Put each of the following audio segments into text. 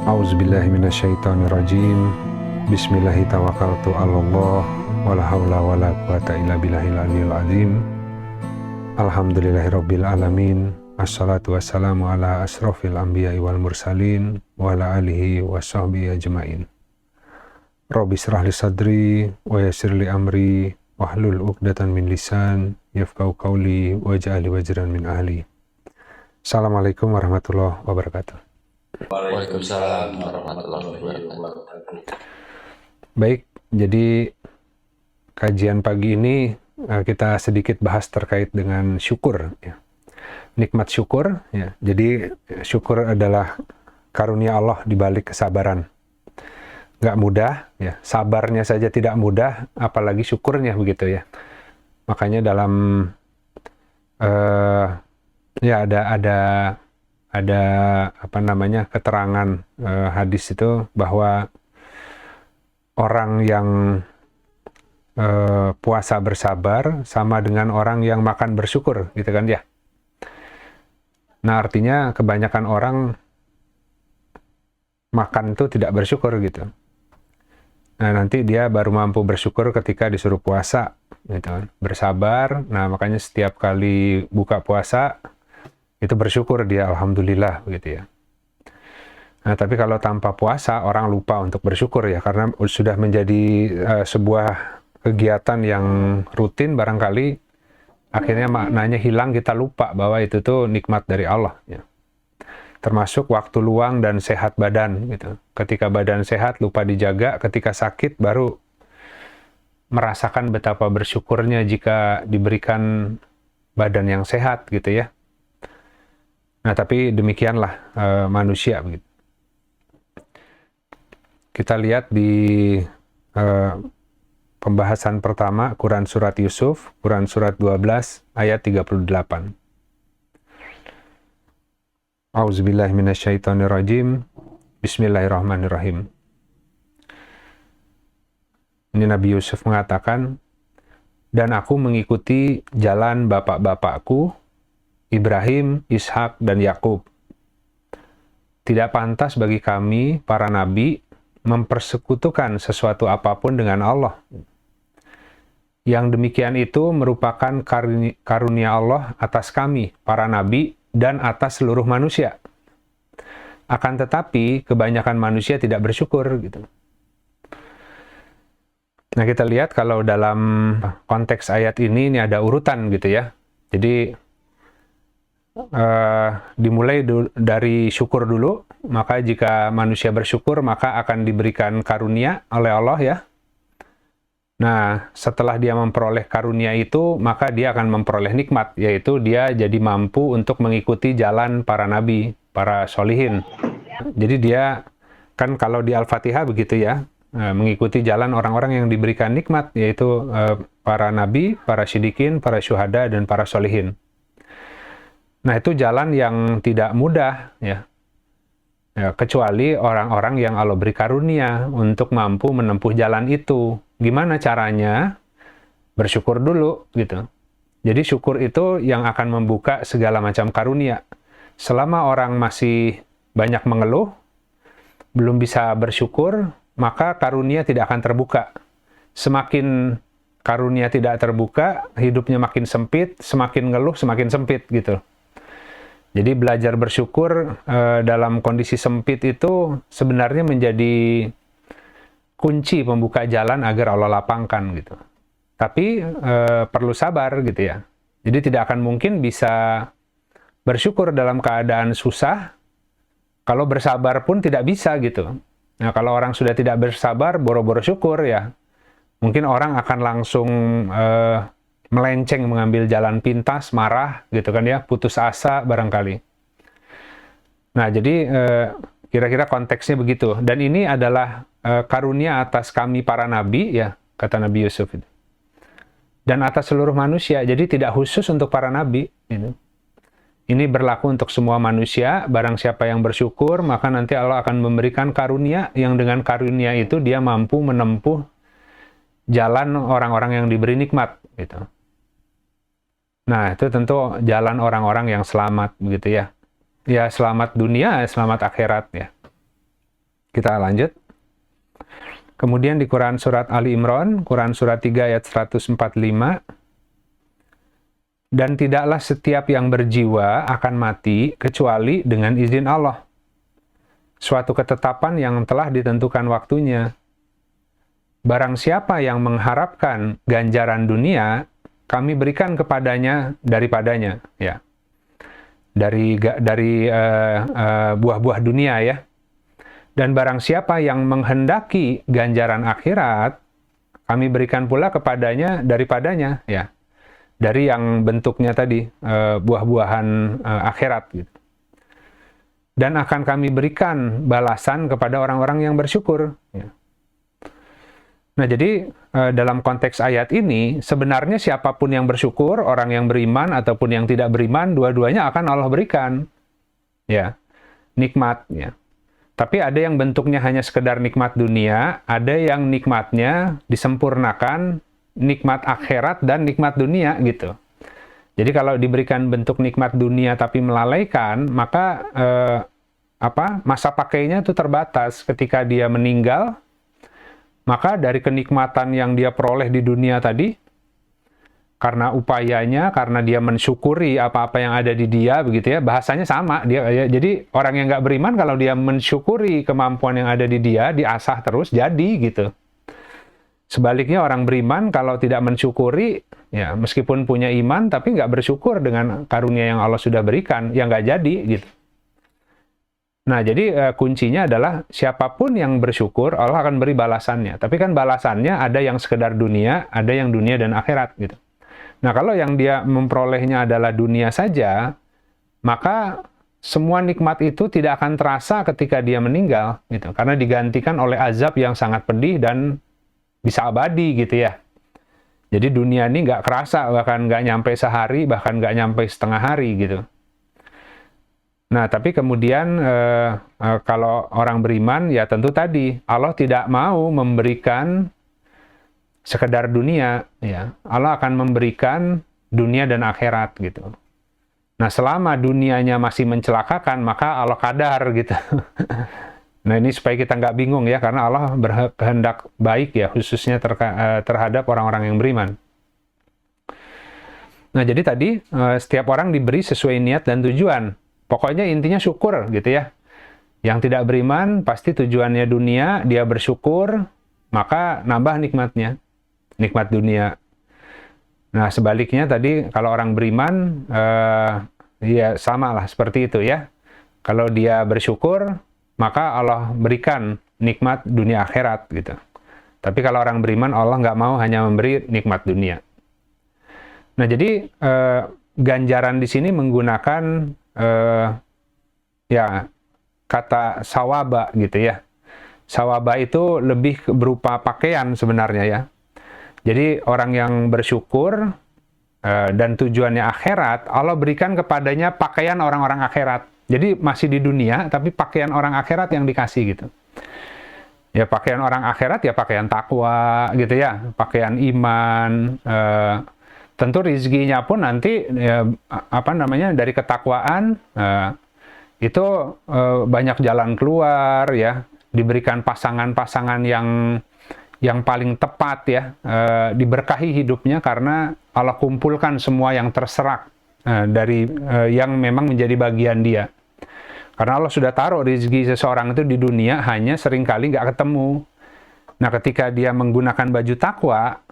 A'udzubillahiminasyaitonirrajim. Bismillahirrahmanirrahim. Wala hawla wala quwata illa billahil aliyyil azim. Alhamdulillahirabbil alamin. Assalatu wassalamu ala asrofil anbiya'i wal mursalin wa ala alihi washabbihi ajmain. Rabbi shrah li sadri wa yassir li amri wahlul 'uqdatan min lisan yafqahu qawli waj'al li wajran min ahli. Assalamualaikum warahmatullahi wabarakatuh. Waalaikumsalam warahmatullahi wabarakatuh. Baik, jadi kajian pagi ini kita sedikit bahas terkait dengan syukur, ya. Nikmat syukur, ya. Jadi syukur adalah karunia Allah di balik kesabaran. Nggak mudah, ya. Sabarnya saja tidak mudah, apalagi syukurnya begitu, ya. Makanya dalam ya ada keterangan hadis itu bahwa orang yang puasa bersabar sama dengan orang yang makan bersyukur, gitu kan ya. Nah, artinya kebanyakan orang makan itu tidak bersyukur gitu. Nah, nanti dia baru mampu bersyukur ketika disuruh puasa, gitu kan. Bersabar. Nah, makanya setiap kali buka puasa itu bersyukur dia, alhamdulillah, begitu ya. Nah, tapi kalau tanpa puasa, orang lupa untuk bersyukur ya, karena sudah menjadi sebuah kegiatan yang rutin, barangkali akhirnya maknanya hilang, kita lupa bahwa itu tuh nikmat dari Allah ya. Termasuk waktu luang dan sehat badan gitu. Ketika badan sehat lupa dijaga, ketika sakit baru merasakan betapa bersyukurnya jika diberikan badan yang sehat gitu ya. Nah, tapi demikianlah manusia begitu. Kita lihat di pembahasan pertama, Quran Surat Yusuf, Quran Surat 12, ayat 38. A'udzubillahiminasyaitonirrajim. Bismillahirrahmanirrahim. Ini Nabi Yusuf mengatakan, dan aku mengikuti jalan bapak-bapakku, Ibrahim, Ishak, dan Yakub. Tidak pantas bagi kami, para nabi, mempersekutukan sesuatu apapun dengan Allah. Yang demikian itu merupakan karunia Allah atas kami, para nabi, dan atas seluruh manusia. Akan tetapi, kebanyakan manusia tidak bersyukur. Gitu. Nah, kita lihat kalau dalam konteks ayat ini ada urutan gitu ya. Jadi, dimulai dari syukur dulu, maka jika manusia bersyukur maka akan diberikan karunia oleh Allah ya. Nah, setelah dia memperoleh karunia itu, maka dia akan memperoleh nikmat, yaitu dia jadi mampu untuk mengikuti jalan para nabi, para solihin. Jadi dia kan kalau di Al-Fatihah begitu ya, mengikuti jalan orang-orang yang diberikan nikmat, yaitu para nabi, para syidikin, para syuhada, dan para solihin. Nah, itu jalan yang tidak mudah ya. Ya, kecuali orang-orang yang Allah beri karunia untuk mampu menempuh jalan itu. Gimana caranya? Bersyukur dulu gitu. Jadi syukur itu yang akan membuka segala macam karunia. Selama orang masih banyak mengeluh, belum bisa bersyukur, maka karunia tidak akan terbuka. Semakin karunia tidak terbuka, hidupnya makin sempit, semakin ngeluh semakin sempit gitu. Jadi belajar bersyukur dalam kondisi sempit itu sebenarnya menjadi kunci pembuka jalan agar Allah lapangkan gitu. Tapi perlu sabar gitu ya. Jadi tidak akan mungkin bisa bersyukur dalam keadaan susah. Kalau bersabar pun tidak bisa gitu. Nah, kalau orang sudah tidak bersabar, boro-boro syukur ya, mungkin orang akan langsung melenceng, mengambil jalan pintas, marah gitu kan ya, putus asa barangkali. Nah, jadi kira-kira konteksnya begitu. Dan ini adalah karunia atas kami para nabi ya, kata Nabi Yusuf itu. Dan atas seluruh manusia, jadi tidak khusus untuk para nabi gitu. Ini berlaku untuk semua manusia. Barang siapa yang bersyukur, maka nanti Allah akan memberikan karunia, yang dengan karunia itu dia mampu menempuh jalan orang-orang yang diberi nikmat gitu. Nah, itu tentu jalan orang-orang yang selamat begitu ya. Ya, selamat dunia, selamat akhirat ya. Kita lanjut. Kemudian di Quran Surat Ali Imran, Quran Surat 3 ayat 145, dan tidaklah setiap yang berjiwa akan mati kecuali dengan izin Allah. Suatu ketetapan yang telah ditentukan waktunya. Barang siapa yang mengharapkan ganjaran dunia, kami berikan kepadanya daripadanya, ya. Dari buah-buah dunia, ya. Dan barang siapa yang menghendaki ganjaran akhirat, kami berikan pula kepadanya daripadanya, ya. Dari yang bentuknya tadi, buah-buahan akhirat, gitu. Dan akan kami berikan balasan kepada orang-orang yang bersyukur, ya. Nah, jadi dalam konteks ayat ini, sebenarnya siapapun yang bersyukur, orang yang beriman ataupun yang tidak beriman, dua-duanya akan Allah berikan, ya, nikmat, ya. Tapi ada yang bentuknya hanya sekedar nikmat dunia, ada yang nikmatnya disempurnakan, nikmat akhirat dan nikmat dunia, gitu. Jadi kalau diberikan bentuk nikmat dunia tapi melalaikan, maka masa pakainya itu terbatas. Ketika dia meninggal, maka dari kenikmatan yang dia peroleh di dunia tadi, karena upayanya, karena dia mensyukuri apa-apa yang ada di dia, begitu ya, bahasanya sama. Jadi orang yang nggak beriman, kalau dia mensyukuri kemampuan yang ada di dia, diasah terus, jadi gitu. Sebaliknya orang beriman, kalau tidak mensyukuri, ya meskipun punya iman, tapi nggak bersyukur dengan karunia yang Allah sudah berikan, ya nggak jadi gitu. Nah, jadi kuncinya adalah siapapun yang bersyukur, Allah akan beri balasannya. Tapi kan balasannya ada yang sekedar dunia, ada yang dunia dan akhirat gitu. Nah, kalau yang dia memperolehnya adalah dunia saja, maka semua nikmat itu tidak akan terasa ketika dia meninggal, gitu. Karena digantikan oleh azab yang sangat pedih dan bisa abadi, gitu ya. Jadi dunia ini nggak kerasa, bahkan nggak nyampe sehari, bahkan nggak nyampe setengah hari, gitu. Nah, tapi kemudian kalau orang beriman, ya tentu tadi, Allah tidak mau memberikan sekedar dunia, ya. Allah akan memberikan dunia dan akhirat, gitu. Nah, selama dunianya masih mencelakakan, maka Allah kadar, gitu. Nah, ini supaya kita nggak bingung, ya, karena Allah berkehendak baik, ya, khususnya terhadap orang-orang yang beriman. Nah, jadi tadi, setiap orang diberi sesuai niat dan tujuan. Pokoknya intinya syukur, gitu ya. Yang tidak beriman, pasti tujuannya dunia, dia bersyukur, maka nambah nikmatnya. Nikmat dunia. Nah, sebaliknya tadi kalau orang beriman, ya sama lah seperti itu ya. Kalau dia bersyukur, maka Allah berikan nikmat dunia akhirat gitu. Tapi kalau orang beriman, Allah nggak mau hanya memberi nikmat dunia. Nah, jadi ganjaran di sini menggunakan ya kata sawaba gitu ya. Sawaba itu lebih berupa pakaian sebenarnya ya. Jadi orang yang bersyukur dan tujuannya akhirat, Allah berikan kepadanya pakaian orang-orang akhirat. Jadi masih di dunia, tapi pakaian orang akhirat yang dikasih gitu. Ya pakaian orang akhirat ya pakaian takwa gitu ya, pakaian iman. Tentu rizkinya pun nanti ya, dari ketakwaan itu banyak jalan keluar ya, diberikan pasangan-pasangan yang paling tepat ya, diberkahi hidupnya karena Allah kumpulkan semua yang terserak dari yang memang menjadi bagian dia. Karena Allah sudah taruh rezeki seseorang itu di dunia hanya seringkali nggak ketemu. Nah, ketika dia menggunakan baju takwa,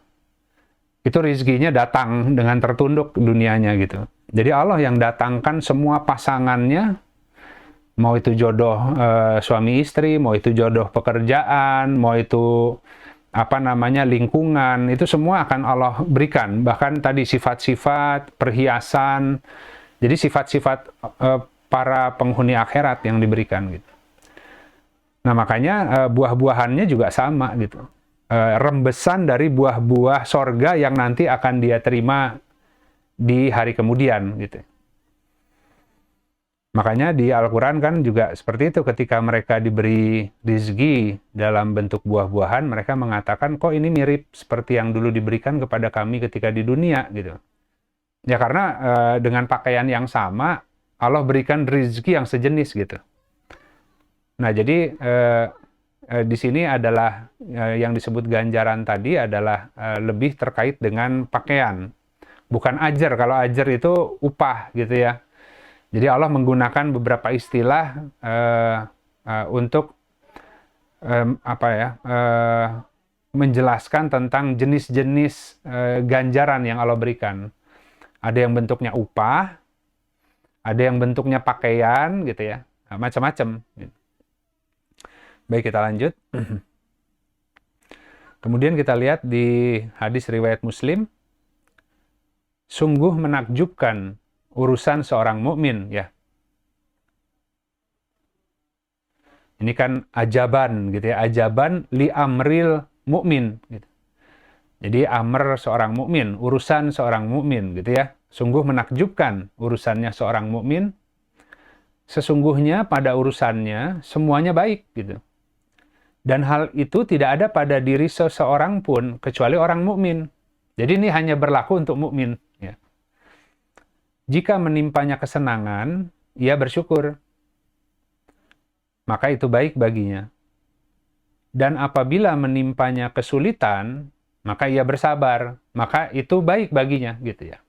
itu rezekinya datang dengan tertunduk dunianya gitu. Jadi Allah yang datangkan semua pasangannya, mau itu jodoh suami istri, mau itu jodoh pekerjaan, mau itu lingkungan, itu semua akan Allah berikan. Bahkan tadi sifat-sifat, perhiasan, jadi sifat-sifat para penghuni akhirat yang diberikan gitu. Nah, makanya buah-buahannya juga sama gitu. Rembesan dari buah-buah sorga yang nanti akan dia terima di hari kemudian gitu. Makanya di Al-Quran kan juga seperti itu, ketika mereka diberi rezeki dalam bentuk buah-buahan, mereka mengatakan, kok ini mirip seperti yang dulu diberikan kepada kami ketika di dunia gitu. Ya karena dengan pakaian yang sama, Allah berikan rezeki yang sejenis gitu. Nah jadi di sini adalah yang disebut ganjaran tadi adalah lebih terkait dengan pakaian, bukan ajar. Kalau ajar itu upah gitu ya. Jadi Allah menggunakan beberapa istilah untuk menjelaskan tentang jenis-jenis ganjaran yang Allah berikan. Ada yang bentuknya upah, ada yang bentuknya pakaian gitu ya, macam-macam. Baik, kita lanjut. Kemudian kita lihat di hadis riwayat Muslim, sungguh menakjubkan urusan seorang mukmin ya. Ini kan ajaban gitu ya, ajaban li amril mukmin gitu. Jadi amr seorang mukmin, urusan seorang mukmin gitu ya. Sungguh menakjubkan urusannya seorang mukmin. Sesungguhnya pada urusannya semuanya baik gitu. Dan hal itu tidak ada pada diri seseorang pun kecuali orang mukmin. Jadi ini hanya berlaku untuk mukmin ya. Jika menimpanya kesenangan, ia bersyukur, maka itu baik baginya. Dan apabila menimpanya kesulitan, maka ia bersabar, maka itu baik baginya gitu ya.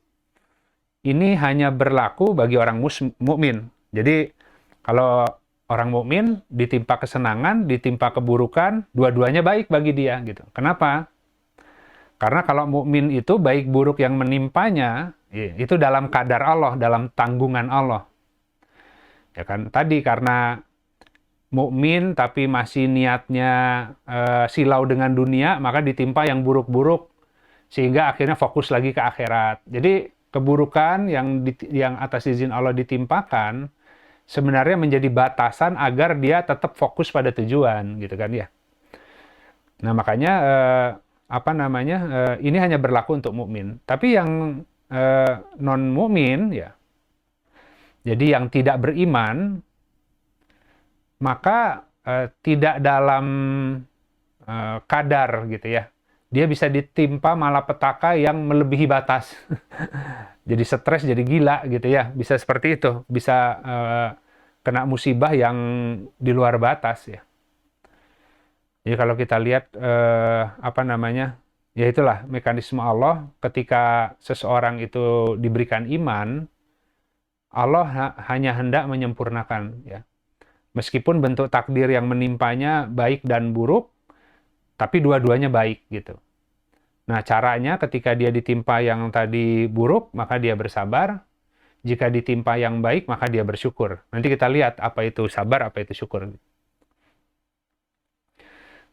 Ini hanya berlaku bagi orang mukmin. Jadi kalau orang mukmin ditimpa kesenangan, ditimpa keburukan, dua-duanya baik bagi dia gitu. Kenapa? Karena kalau mukmin itu baik buruk yang menimpanya itu dalam kadar Allah, dalam tanggungan Allah. Ya kan? Tadi karena mukmin tapi masih niatnya silau dengan dunia, maka ditimpa yang buruk-buruk sehingga akhirnya fokus lagi ke akhirat. Jadi keburukan yang atas izin Allah ditimpakan sebenarnya menjadi batasan agar dia tetap fokus pada tujuan, gitu kan ya. Nah, makanya ini hanya berlaku untuk mukmin. Tapi yang non mukmin ya, jadi yang tidak beriman, maka tidak dalam kadar gitu ya. Dia bisa ditimpa malapetaka yang melebihi batas. Jadi stres, jadi gila gitu ya. Bisa seperti itu. Bisa kena musibah yang di luar batas ya. Jadi kalau kita lihat ya itulah mekanisme Allah ketika seseorang itu diberikan iman, Allah hanya hendak menyempurnakan ya. Meskipun bentuk takdir yang menimpanya baik dan buruk, tapi dua-duanya baik gitu. Nah, caranya ketika dia ditimpa yang tadi buruk, maka dia bersabar. Jika ditimpa yang baik, maka dia bersyukur. Nanti kita lihat apa itu sabar, apa itu syukur.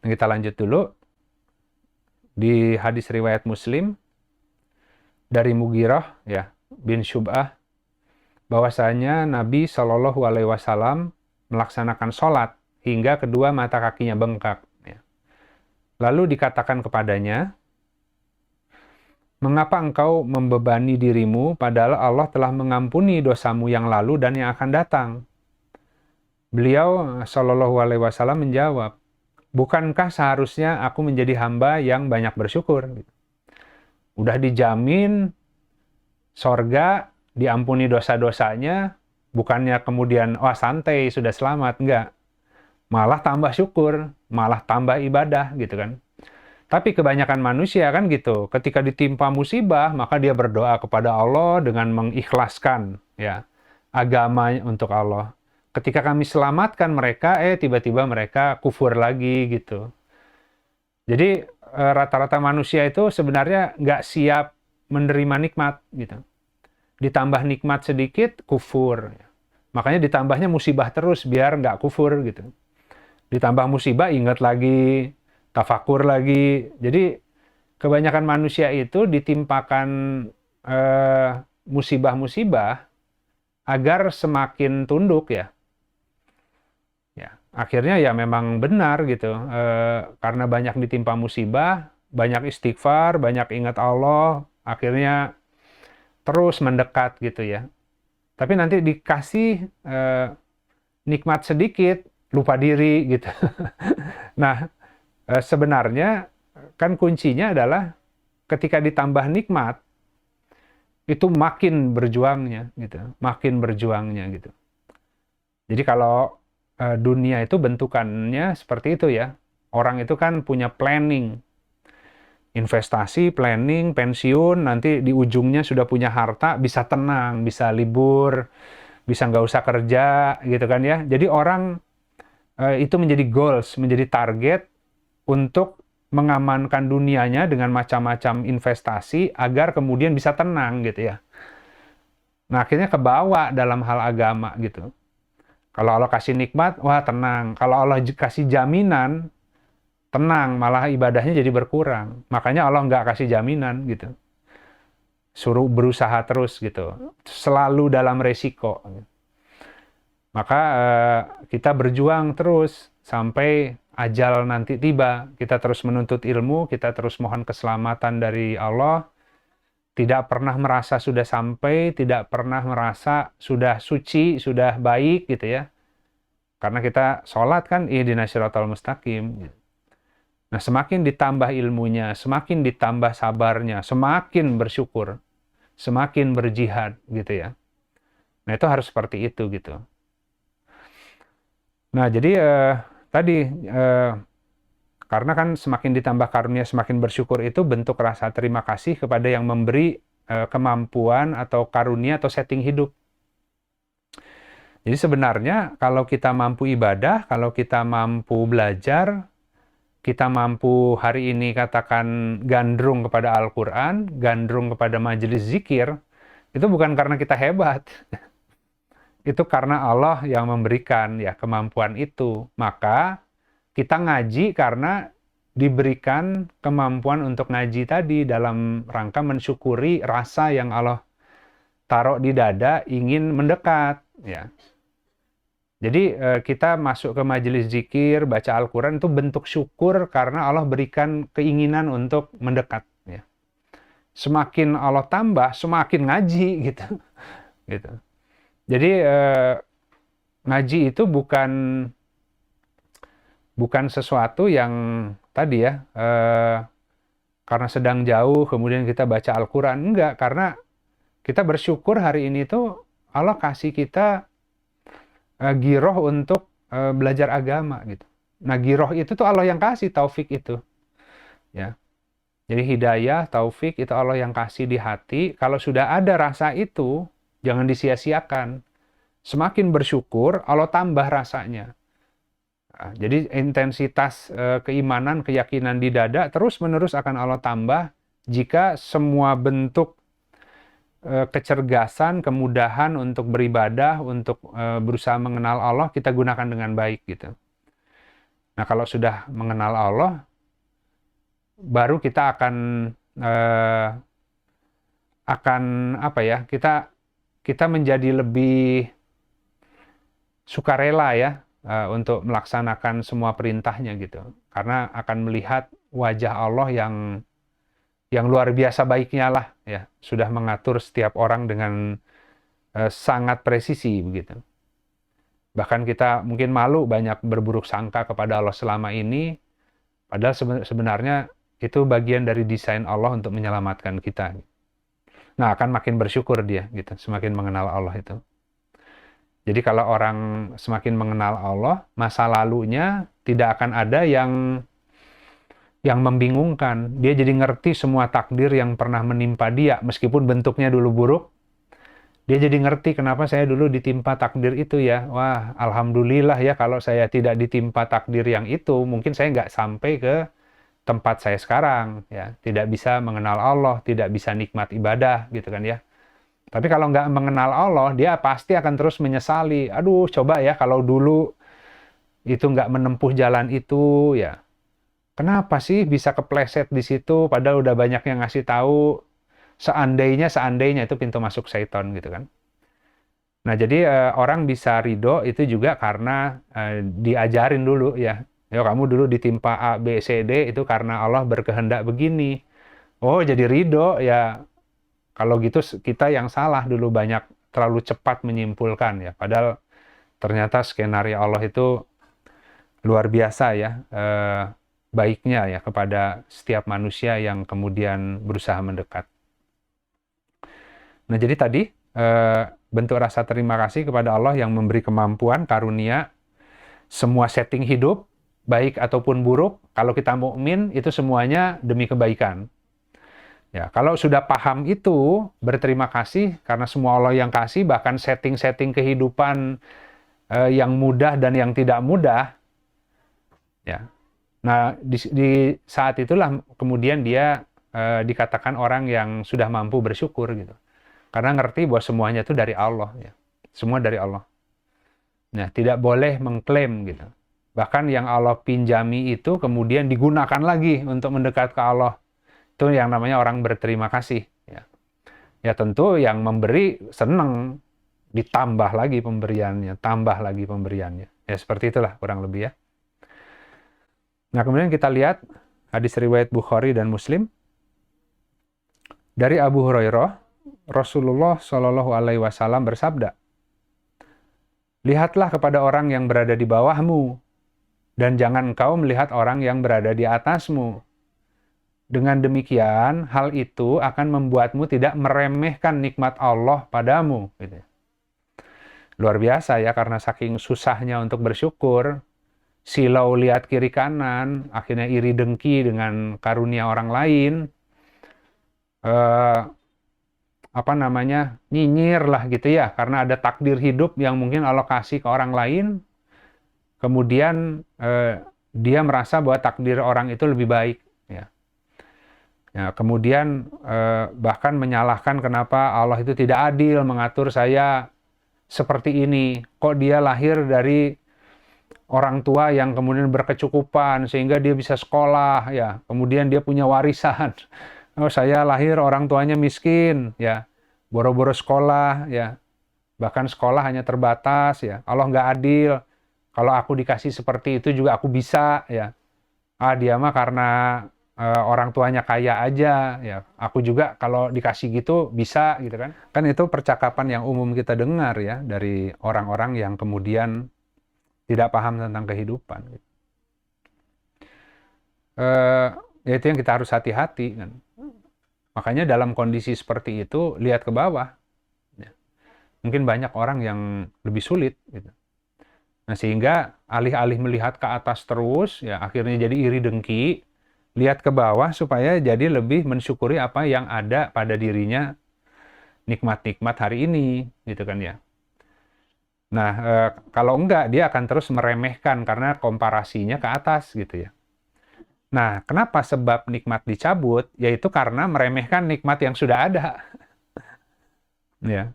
Nah, kita lanjut dulu. Di hadis riwayat Muslim, dari Mughirah ya, bin Syub'ah, bahwasanya Nabi Shallallahu Alaihi Wasallam melaksanakan sholat hingga kedua mata kakinya bengkak. Ya. Lalu dikatakan kepadanya, mengapa engkau membebani dirimu padahal Allah telah mengampuni dosamu yang lalu dan yang akan datang? Beliau Shallallahu Alaihi Wasallam menjawab, bukankah seharusnya aku menjadi hamba yang banyak bersyukur? Udah dijamin sorga, diampuni dosa-dosanya, bukannya kemudian, santai, sudah selamat. Enggak. Malah tambah syukur, malah tambah ibadah, gitu kan. Tapi kebanyakan manusia kan gitu, ketika ditimpa musibah, maka dia berdoa kepada Allah dengan mengikhlaskan ya agama untuk Allah. Ketika kami selamatkan mereka, tiba-tiba mereka kufur lagi gitu. Jadi rata-rata manusia itu sebenarnya nggak siap menerima nikmat gitu. Ditambah nikmat sedikit, kufur. Makanya ditambahnya musibah terus biar nggak kufur gitu. Ditambah musibah, ingat lagi, tafakur lagi. Jadi kebanyakan manusia itu ditimpakan musibah-musibah agar semakin tunduk ya. Ya, akhirnya ya memang benar gitu. Karena banyak ditimpa musibah, banyak istighfar, banyak ingat Allah, akhirnya terus mendekat gitu ya. Tapi nanti dikasih nikmat sedikit, lupa diri gitu. Nah, sebenarnya kan kuncinya adalah ketika ditambah nikmat, itu makin berjuangnya gitu. Makin berjuangnya gitu. Jadi kalau dunia itu bentukannya seperti itu ya. Orang itu kan punya planning, investasi, planning, pensiun, nanti di ujungnya sudah punya harta, bisa tenang, bisa libur, bisa nggak usah kerja, gitu kan ya. Jadi orang itu menjadi goals, menjadi target untuk mengamankan dunianya dengan macam-macam investasi agar kemudian bisa tenang gitu ya. Nah, akhirnya kebawa dalam hal agama gitu. Kalau Allah kasih nikmat, wah tenang. Kalau Allah kasih jaminan, tenang, malah ibadahnya jadi berkurang. Makanya Allah nggak kasih jaminan gitu. Suruh berusaha terus gitu. Selalu dalam resiko. Maka kita berjuang terus sampai ajal nanti tiba. Kita terus menuntut ilmu, kita terus mohon keselamatan dari Allah. Tidak pernah merasa sudah sampai, tidak pernah merasa sudah suci, sudah baik gitu ya. Karena kita sholat kan ihdinas siratal mustaqim. Nah, semakin ditambah ilmunya, semakin ditambah sabarnya, semakin bersyukur, semakin berjihad gitu ya. Nah, itu harus seperti itu gitu. Nah, jadi tadi karena kan semakin ditambah karunia, semakin bersyukur itu bentuk rasa terima kasih kepada yang memberi kemampuan atau karunia atau setting hidup. Jadi sebenarnya kalau kita mampu ibadah, kalau kita mampu belajar, kita mampu hari ini katakan gandrung kepada Al-Quran, gandrung kepada majelis zikir, itu bukan karena kita hebat. Itu karena Allah yang memberikan ya kemampuan itu. Maka kita ngaji karena diberikan kemampuan untuk ngaji tadi dalam rangka mensyukuri rasa yang Allah taruh di dada ingin mendekat ya. Jadi kita masuk ke majelis zikir, baca Al-Quran itu bentuk syukur karena Allah berikan keinginan untuk mendekat ya. Semakin Allah tambah, semakin ngaji gitu. Gitu. Jadi ngaji itu bukan sesuatu yang tadi ya, karena sedang jauh kemudian kita baca Al-Quran. Enggak, karena kita bersyukur hari ini tuh Allah kasih kita giroh untuk belajar agama gitu. Nah, giroh itu tuh Allah yang kasih, taufik itu. Ya. Jadi hidayah, taufik itu Allah yang kasih di hati. Kalau sudah ada rasa itu, jangan disia-siakan. Semakin bersyukur, Allah tambah rasanya. Nah, jadi intensitas keimanan, keyakinan di dada terus-menerus akan Allah tambah jika semua bentuk kecergasan, kemudahan untuk beribadah, untuk berusaha mengenal Allah, kita gunakan dengan baik gitu. Nah, kalau sudah mengenal Allah, baru kita akan apa ya? Kita menjadi lebih sukarela ya untuk melaksanakan semua perintahnya gitu. Karena akan melihat wajah Allah yang luar biasa baiknya lah ya, sudah mengatur setiap orang dengan sangat presisi begitu. Bahkan kita mungkin malu banyak berburuk sangka kepada Allah selama ini, padahal sebenarnya itu bagian dari desain Allah untuk menyelamatkan kita. Nah, akan makin bersyukur dia gitu, semakin mengenal Allah itu. Jadi kalau orang semakin mengenal Allah, masa lalunya tidak akan ada yang membingungkan. Dia jadi ngerti semua takdir yang pernah menimpa dia, meskipun bentuknya dulu buruk. Dia jadi ngerti kenapa saya dulu ditimpa takdir itu ya. Wah, alhamdulillah ya kalau saya tidak ditimpa takdir yang itu, mungkin saya nggak sampai ke tempat saya sekarang. Ya, tidak bisa mengenal Allah, tidak bisa nikmat ibadah, gitu kan ya. Tapi kalau nggak mengenal Allah, dia pasti akan terus menyesali. Aduh, coba ya kalau dulu itu nggak menempuh jalan itu, ya. Kenapa sih bisa kepleset di situ padahal udah banyak yang ngasih tahu, seandainya itu pintu masuk syaitan gitu kan. Nah, jadi orang bisa ridho itu juga karena diajarin dulu ya. Ya, kamu dulu ditimpa A, B, C, D itu karena Allah berkehendak begini. Oh, jadi ridho ya. Kalau gitu kita yang salah dulu banyak terlalu cepat menyimpulkan ya. Padahal ternyata skenario Allah itu luar biasa ya. Baiknya ya kepada setiap manusia yang kemudian berusaha mendekat. Nah, jadi tadi bentuk rasa terima kasih kepada Allah yang memberi kemampuan, karunia, semua setting hidup, baik ataupun buruk, kalau kita mukmin itu semuanya demi kebaikan. Ya, kalau sudah paham itu, berterima kasih karena semua Allah yang kasih, bahkan setting-setting kehidupan yang mudah dan yang tidak mudah. Ya. Nah, di saat itulah kemudian dia dikatakan orang yang sudah mampu bersyukur gitu. Karena ngerti bahwa semuanya itu dari Allah ya. Semua dari Allah. Nah, tidak boleh mengklaim gitu. Bahkan yang Allah pinjami itu kemudian digunakan lagi untuk mendekat ke Allah. Itu yang namanya orang berterima kasih ya. Ya tentu yang memberi senang, ditambah lagi pemberiannya, tambah lagi pemberiannya. Ya seperti itulah kurang lebih ya. Nah, kemudian kita lihat hadis riwayat Bukhari dan Muslim. Dari Abu Hurairah, Rasulullah Shallallahu Alaihi Wasallam bersabda, lihatlah kepada orang yang berada di bawahmu, dan jangan engkau melihat orang yang berada di atasmu. Dengan demikian, hal itu akan membuatmu tidak meremehkan nikmat Allah padamu. Gitu. Luar biasa ya, karena saking susahnya untuk bersyukur, silau lihat kiri kanan, akhirnya iri dengki dengan karunia orang lain, nyinyir lah gitu ya, karena ada takdir hidup yang mungkin Allah kasih ke orang lain, kemudian dia merasa bahwa takdir orang itu lebih baik. Ya. Ya, kemudian bahkan menyalahkan kenapa Allah itu tidak adil mengatur saya seperti ini, kok dia lahir dari orang tua yang kemudian berkecukupan sehingga dia bisa sekolah ya, kemudian dia punya warisan. Oh, saya lahir orang tuanya miskin ya, boro-boro sekolah ya, bahkan sekolah hanya terbatas ya. Allah nggak adil, kalau aku dikasih seperti itu juga aku bisa ya. Dia mah karena orang tuanya kaya aja ya, aku juga kalau dikasih gitu bisa gitu kan. Kan itu percakapan yang umum kita dengar ya dari orang-orang yang kemudian tidak paham tentang kehidupan. Ya itu yang kita harus hati-hati kan. Makanya dalam kondisi seperti itu lihat ke bawah. Ya. Mungkin banyak orang yang lebih sulit. Gitu. Nah sehingga alih-alih melihat ke atas terus, ya akhirnya jadi iri dengki. Lihat ke bawah supaya jadi lebih mensyukuri apa yang ada pada dirinya, nikmat-nikmat hari ini, gitu kan ya. Nah, kalau enggak, dia akan terus meremehkan karena komparasinya ke atas gitu ya. Nah, kenapa sebab nikmat dicabut? Yaitu karena meremehkan nikmat yang sudah ada. Ya.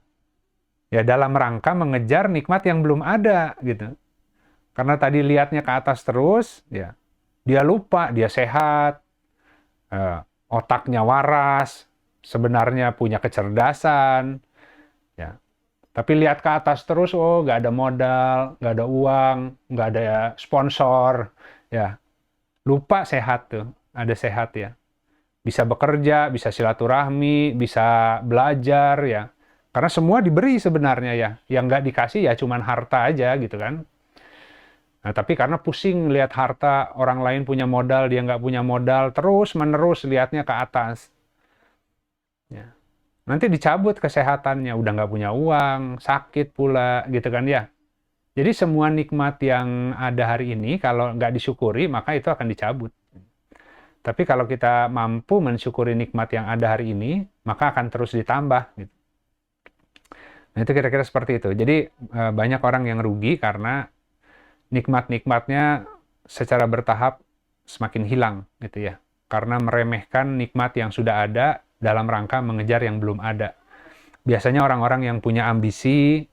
Ya, dalam rangka mengejar nikmat yang belum ada gitu. Karena tadi lihatnya ke atas terus, ya. Dia lupa, dia sehat, otaknya waras, sebenarnya punya kecerdasan, ya. Tapi lihat ke atas terus, oh nggak ada modal, nggak ada uang, nggak ada sponsor, ya. Lupa sehat tuh, ada sehat ya. Bisa bekerja, bisa silaturahmi, bisa belajar ya. Karena semua diberi sebenarnya ya. Yang nggak dikasih ya cuman harta aja gitu kan. Nah, tapi karena pusing lihat harta, orang lain punya modal, dia nggak punya modal, terus-menerus lihatnya ke atas. Ya. Nanti dicabut kesehatannya, udah nggak punya uang, sakit pula, gitu kan ya. Jadi semua nikmat yang ada hari ini, kalau nggak disyukuri, maka itu akan dicabut. Tapi kalau kita mampu mensyukuri nikmat yang ada hari ini, maka akan terus ditambah. Gitu. Nah itu kira-kira seperti itu. Jadi banyak orang yang rugi karena nikmat-nikmatnya secara bertahap semakin hilang, gitu ya. Karena meremehkan nikmat yang sudah ada, dalam rangka mengejar yang belum ada. Biasanya orang-orang yang punya ambisi,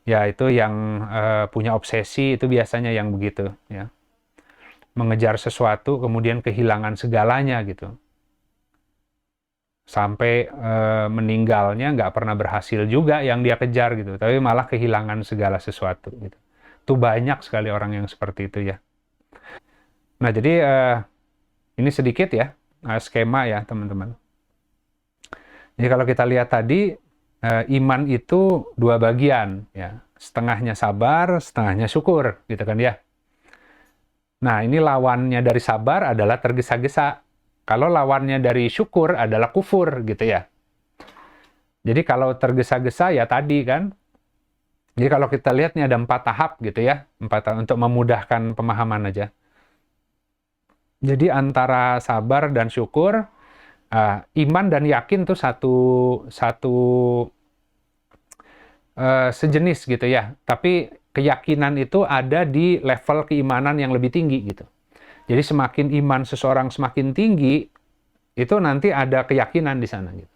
ya itu yang punya obsesi, itu biasanya yang begitu. Ya. Mengejar sesuatu, kemudian kehilangan segalanya gitu. Sampai meninggalnya nggak pernah berhasil juga yang dia kejar gitu. Tapi malah kehilangan segala sesuatu gitu. Itu banyak sekali orang yang seperti itu ya. Nah jadi ini sedikit ya, skema ya teman-teman. Jadi kalau kita lihat tadi, iman itu dua bagian, ya. Setengahnya sabar, setengahnya syukur, gitu kan ya. Nah, ini lawannya dari sabar adalah tergesa-gesa. Kalau lawannya dari syukur adalah kufur, gitu ya. Jadi kalau tergesa-gesa ya tadi kan, Jadi kalau kita lihat nih ada 4 tahap gitu ya, 4 tahap untuk memudahkan pemahaman aja. Jadi antara sabar dan syukur, iman dan yakin tuh satu satu sejenis gitu ya. Tapi keyakinan itu ada di level keimanan yang lebih tinggi gitu. Jadi semakin iman seseorang semakin tinggi, itu nanti ada keyakinan di sana gitu.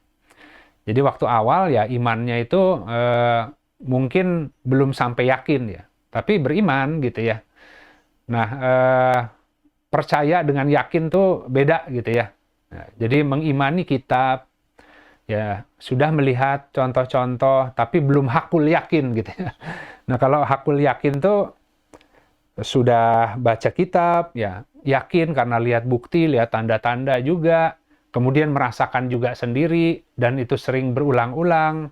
Jadi waktu awal ya imannya itu mungkin belum sampai yakin ya, tapi beriman gitu ya. Nah, percaya dengan yakin tuh beda gitu ya. Nah, jadi mengimani kitab, ya sudah melihat contoh-contoh, tapi belum hakul yakin gitu ya. Nah, kalau hakul yakin tuh sudah baca kitab, ya yakin karena lihat bukti, lihat tanda-tanda juga, kemudian merasakan juga sendiri, dan itu sering berulang-ulang.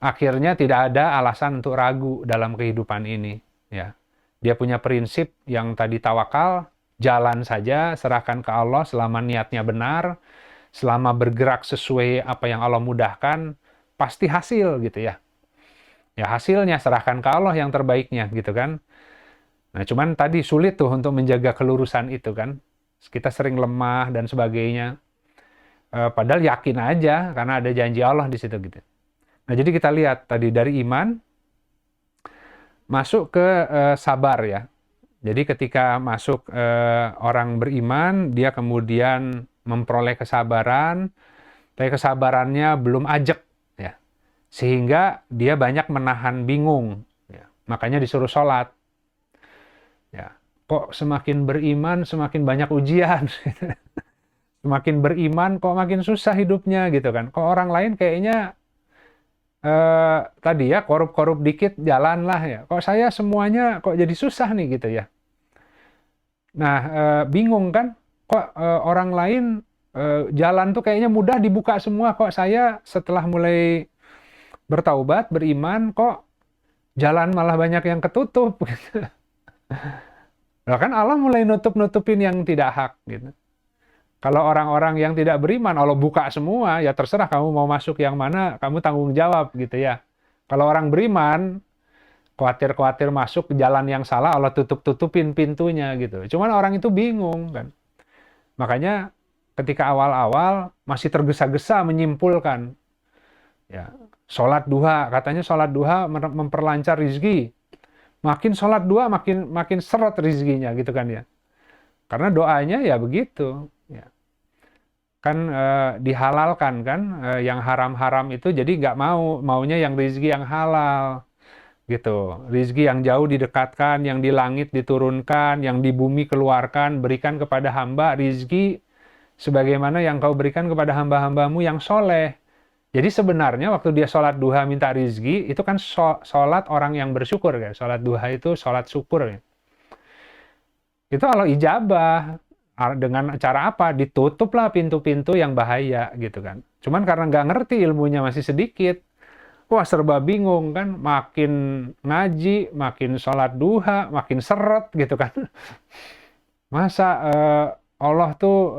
Akhirnya tidak ada alasan untuk ragu dalam kehidupan ini. Ya, dia punya prinsip yang tadi tawakal, jalan saja, serahkan ke Allah selama niatnya benar, selama bergerak sesuai apa yang Allah mudahkan, pasti hasil gitu ya. Ya hasilnya serahkan ke Allah yang terbaiknya gitu kan. Nah cuman tadi sulit tuh untuk menjaga kelurusan itu kan. Kita sering lemah dan sebagainya. Padahal yakin aja karena ada janji Allah di situ gitu. Nah jadi kita lihat tadi dari iman masuk ke sabar ya. Jadi ketika masuk orang beriman, dia kemudian memperoleh kesabaran, tapi kesabarannya belum ajak ya. Sehingga dia banyak menahan bingung ya. Makanya disuruh sholat. Ya, kok semakin beriman semakin banyak ujian. Semakin beriman kok makin susah hidupnya gitu kan. Kok orang lain kayaknya tadi ya korup-korup dikit jalan lah ya. Kok saya semuanya kok jadi susah nih gitu ya. Nah, bingung kan? Kok orang lain jalan tuh kayaknya mudah dibuka semua. Kok saya setelah mulai bertaubat, beriman, kok jalan malah banyak yang ketutup. Nah, kan Allah mulai nutup-nutupin yang tidak hak gitu. Kalau orang-orang yang tidak beriman, Allah buka semua, ya terserah kamu mau masuk yang mana, kamu tanggung jawab gitu ya. Kalau orang beriman, khawatir-khawatir masuk ke jalan yang salah, Allah tutup-tutupin pintunya gitu. Cuman orang itu bingung kan. Makanya ketika awal-awal masih tergesa-gesa menyimpulkan, ya sholat duha, katanya sholat duha memperlancar rizki. Makin sholat duha makin seret rizkinya gitu kan ya. Karena doanya ya begitu. Ya. Kan dihalalkan kan, yang haram-haram itu jadi nggak maunya yang rizki yang halal. Gitu. Rizki yang jauh didekatkan, yang di langit diturunkan, yang di bumi keluarkan, berikan kepada hamba rizki sebagaimana yang kau berikan kepada hamba-hambamu yang soleh. Jadi sebenarnya waktu dia sholat duha minta rizki, itu kan sholat orang yang bersyukur kan. Sholat duha itu sholat syukur ya. Itu Allah ijabah. Dengan cara apa? Ditutuplah pintu-pintu yang bahaya gitu kan. Cuman karena nggak ngerti ilmunya masih sedikit, wah serba bingung kan, makin ngaji, makin sholat duha, makin seret gitu kan. Masa Allah tuh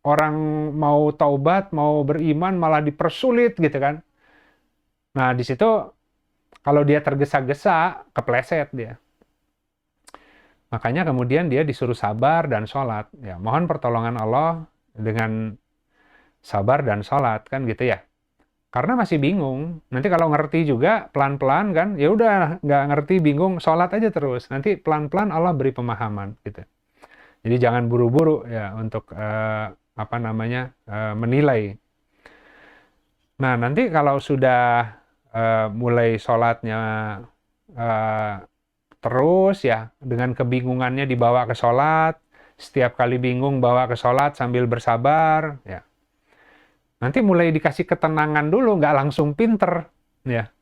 orang mau taubat, mau beriman malah dipersulit gitu kan. Nah di situ kalau dia tergesa-gesa, kepleset dia. Makanya kemudian dia disuruh sabar dan sholat. Ya, mohon pertolongan Allah dengan sabar dan sholat kan gitu ya. Karena masih bingung. Nanti kalau ngerti juga pelan-pelan kan, ya udah nggak ngerti bingung, sholat aja terus. Nanti pelan-pelan Allah beri pemahaman gitu. Jadi jangan buru-buru ya untuk menilai. Nah nanti kalau sudah mulai sholatnya terus ya dengan kebingungannya dibawa ke sholat, setiap kali bingung bawa ke sholat sambil bersabar ya. Nanti mulai dikasih ketenangan dulu, nggak langsung pinter, ya,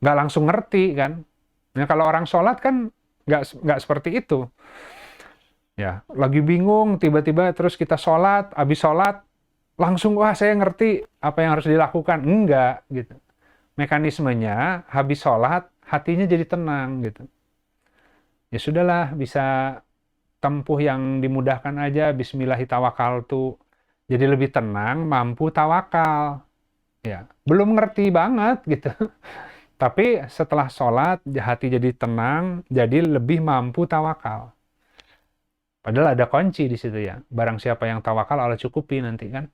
nggak langsung ngerti kan. Nah, kalau orang sholat kan nggak seperti itu. Ya, lagi bingung, tiba-tiba terus kita sholat, habis sholat, langsung, wah saya ngerti apa yang harus dilakukan. Enggak, gitu. Mekanismenya, habis sholat, hatinya jadi tenang, gitu. Ya sudahlah, bisa tempuh yang dimudahkan aja, bismillahirrahmanirrahim. Jadi lebih tenang, mampu tawakal. Ya, belum ngerti banget gitu. Tapi setelah sholat, hati jadi tenang, jadi lebih mampu tawakal. Padahal ada kunci di situ ya. Barang siapa yang tawakal, Allah cukupi nanti kan.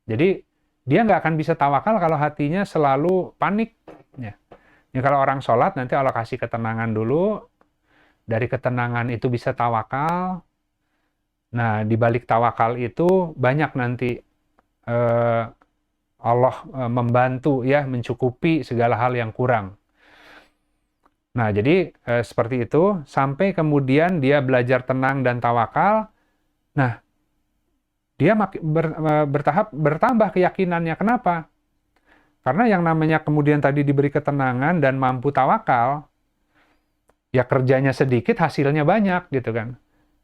Jadi dia nggak akan bisa tawakal kalau hatinya selalu panik. Ya. Ya, kalau orang sholat nanti Allah kasih ketenangan dulu. Dari ketenangan itu bisa tawakal. Nah, di balik tawakal itu banyak nanti Allah membantu ya, mencukupi segala hal yang kurang. Nah, jadi seperti itu sampai kemudian dia belajar tenang dan tawakal. Nah, dia bertahap bertambah keyakinannya. Kenapa? Karena yang namanya kemudian tadi diberi ketenangan dan mampu tawakal, ya kerjanya sedikit, hasilnya banyak gitu kan.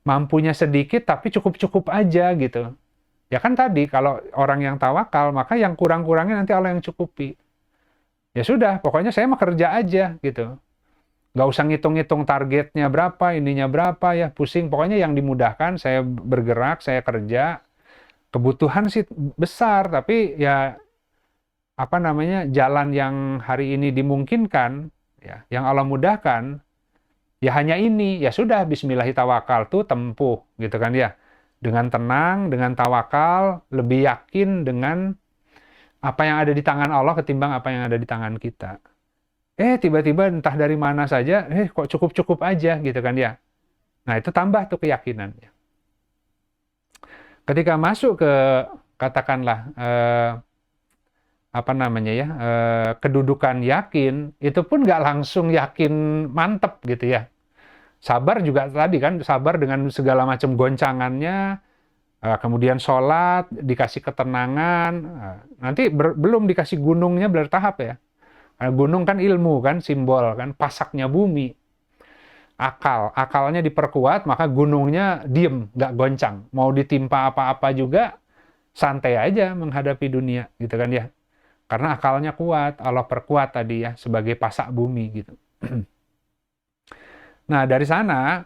Mampunya sedikit tapi cukup-cukup aja gitu. Ya kan tadi kalau orang yang tawakal, maka yang kurang-kurangnya nanti Allah yang cukupi. Ya sudah, pokoknya saya mah kerja aja gitu. Nggak usah ngitung-ngitung targetnya berapa, ininya berapa ya, pusing. Pokoknya yang dimudahkan, saya bergerak, saya kerja. Kebutuhan sih besar, tapi ya apa namanya, jalan yang hari ini dimungkinkan, ya, yang Allah mudahkan, ya hanya ini. Ya sudah, bismillahirrahmanirrahim tuh tempuh, gitu kan ya. Dengan tenang, dengan tawakal, lebih yakin dengan apa yang ada di tangan Allah ketimbang apa yang ada di tangan kita. Tiba-tiba entah dari mana saja, kok cukup-cukup aja gitu kan ya. Nah, itu tambah tuh keyakinannya. Ketika masuk ke, katakanlah, apa namanya ya, kedudukan yakin, itu pun nggak langsung yakin mantep gitu ya. Sabar juga tadi kan, sabar dengan segala macam goncangannya, kemudian sholat, dikasih ketenangan, nanti belum dikasih gunungnya bertahap ya. Gunung kan ilmu kan, simbol kan, pasaknya bumi. Akalnya diperkuat, maka gunungnya diem, nggak goncang. Mau ditimpa apa-apa juga, santai aja menghadapi dunia, gitu kan ya. Karena akalnya kuat, Allah perkuat tadi ya, sebagai pasak bumi gitu. Nah, dari sana,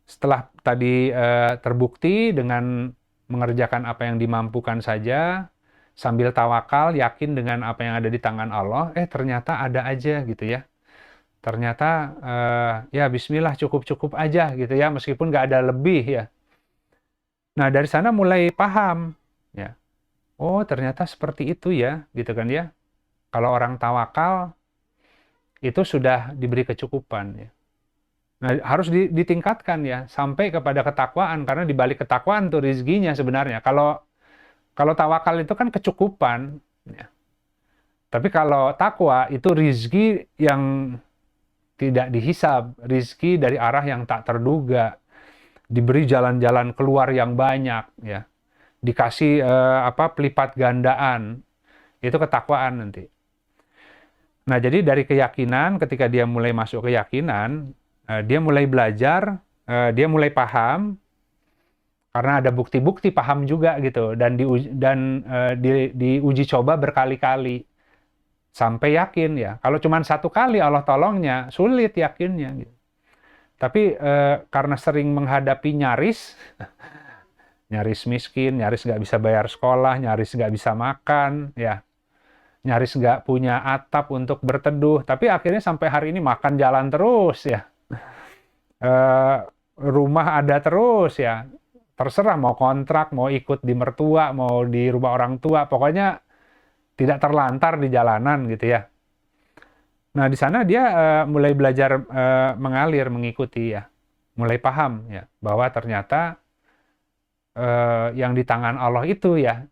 setelah tadi terbukti dengan mengerjakan apa yang dimampukan saja, sambil tawakal, yakin dengan apa yang ada di tangan Allah, ternyata ada aja gitu ya. Ternyata ya bismillah cukup-cukup aja gitu ya, meskipun nggak ada lebih ya. Nah, dari sana mulai paham ya. Oh, ternyata seperti itu ya, gitu kan ya. Kalau orang tawakal itu sudah diberi kecukupan ya. Nah, harus ditingkatkan ya sampai kepada ketakwaan, karena di balik ketakwaan tuh rizkinya sebenarnya. Kalau tawakal itu kan kecukupan ya. Tapi kalau takwa itu rizki yang tidak dihisab, rizki dari arah yang tak terduga, diberi jalan-jalan keluar yang banyak ya, dikasih pelipat gandaan, itu ketakwaan nanti. Nah, jadi dari keyakinan, ketika dia mulai masuk keyakinan, dia mulai belajar, dia mulai paham, karena ada bukti-bukti paham juga gitu, dan diuji coba berkali-kali sampai yakin ya. Kalau cuma satu kali Allah tolongnya, sulit yakinnya gitu. Tapi karena sering menghadapi nyaris miskin, nyaris nggak bisa bayar sekolah, nyaris nggak bisa makan, ya, nyaris nggak punya atap untuk berteduh, tapi akhirnya sampai hari ini makan jalan terus ya, rumah ada terus ya, terserah mau kontrak, mau ikut di mertua, mau di rumah orang tua, pokoknya tidak terlantar di jalanan gitu ya. Nah, di sana dia mulai belajar mengalir, mengikuti ya, mulai paham ya, bahwa ternyata yang di tangan Allah itu ya,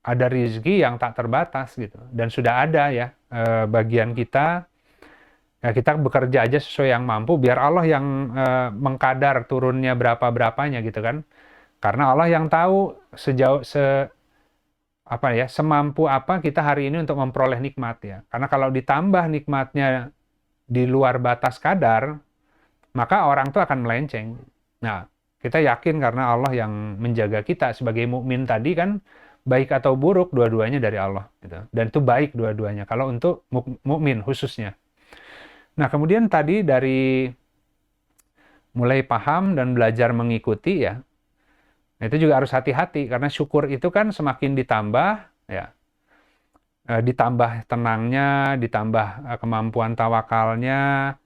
ada rizki yang tak terbatas gitu, dan sudah ada ya bagian kita. Ya, kita bekerja aja sesuai yang mampu, biar Allah yang mengkadar turunnya berapa-berapanya gitu kan. Karena Allah yang tahu semampu apa kita hari ini untuk memperoleh nikmat ya. Karena kalau ditambah nikmatnya di luar batas kadar, maka orang tuh akan melenceng. Nah, kita yakin karena Allah yang menjaga kita sebagai mukmin tadi kan, baik atau buruk dua-duanya dari Allah gitu. Dan itu baik dua-duanya kalau untuk mukmin khususnya. Nah, kemudian tadi dari mulai paham dan belajar mengikuti ya, itu juga harus hati-hati, karena syukur itu kan semakin ditambah ya, ditambah tenangnya, ditambah kemampuan tawakalnya,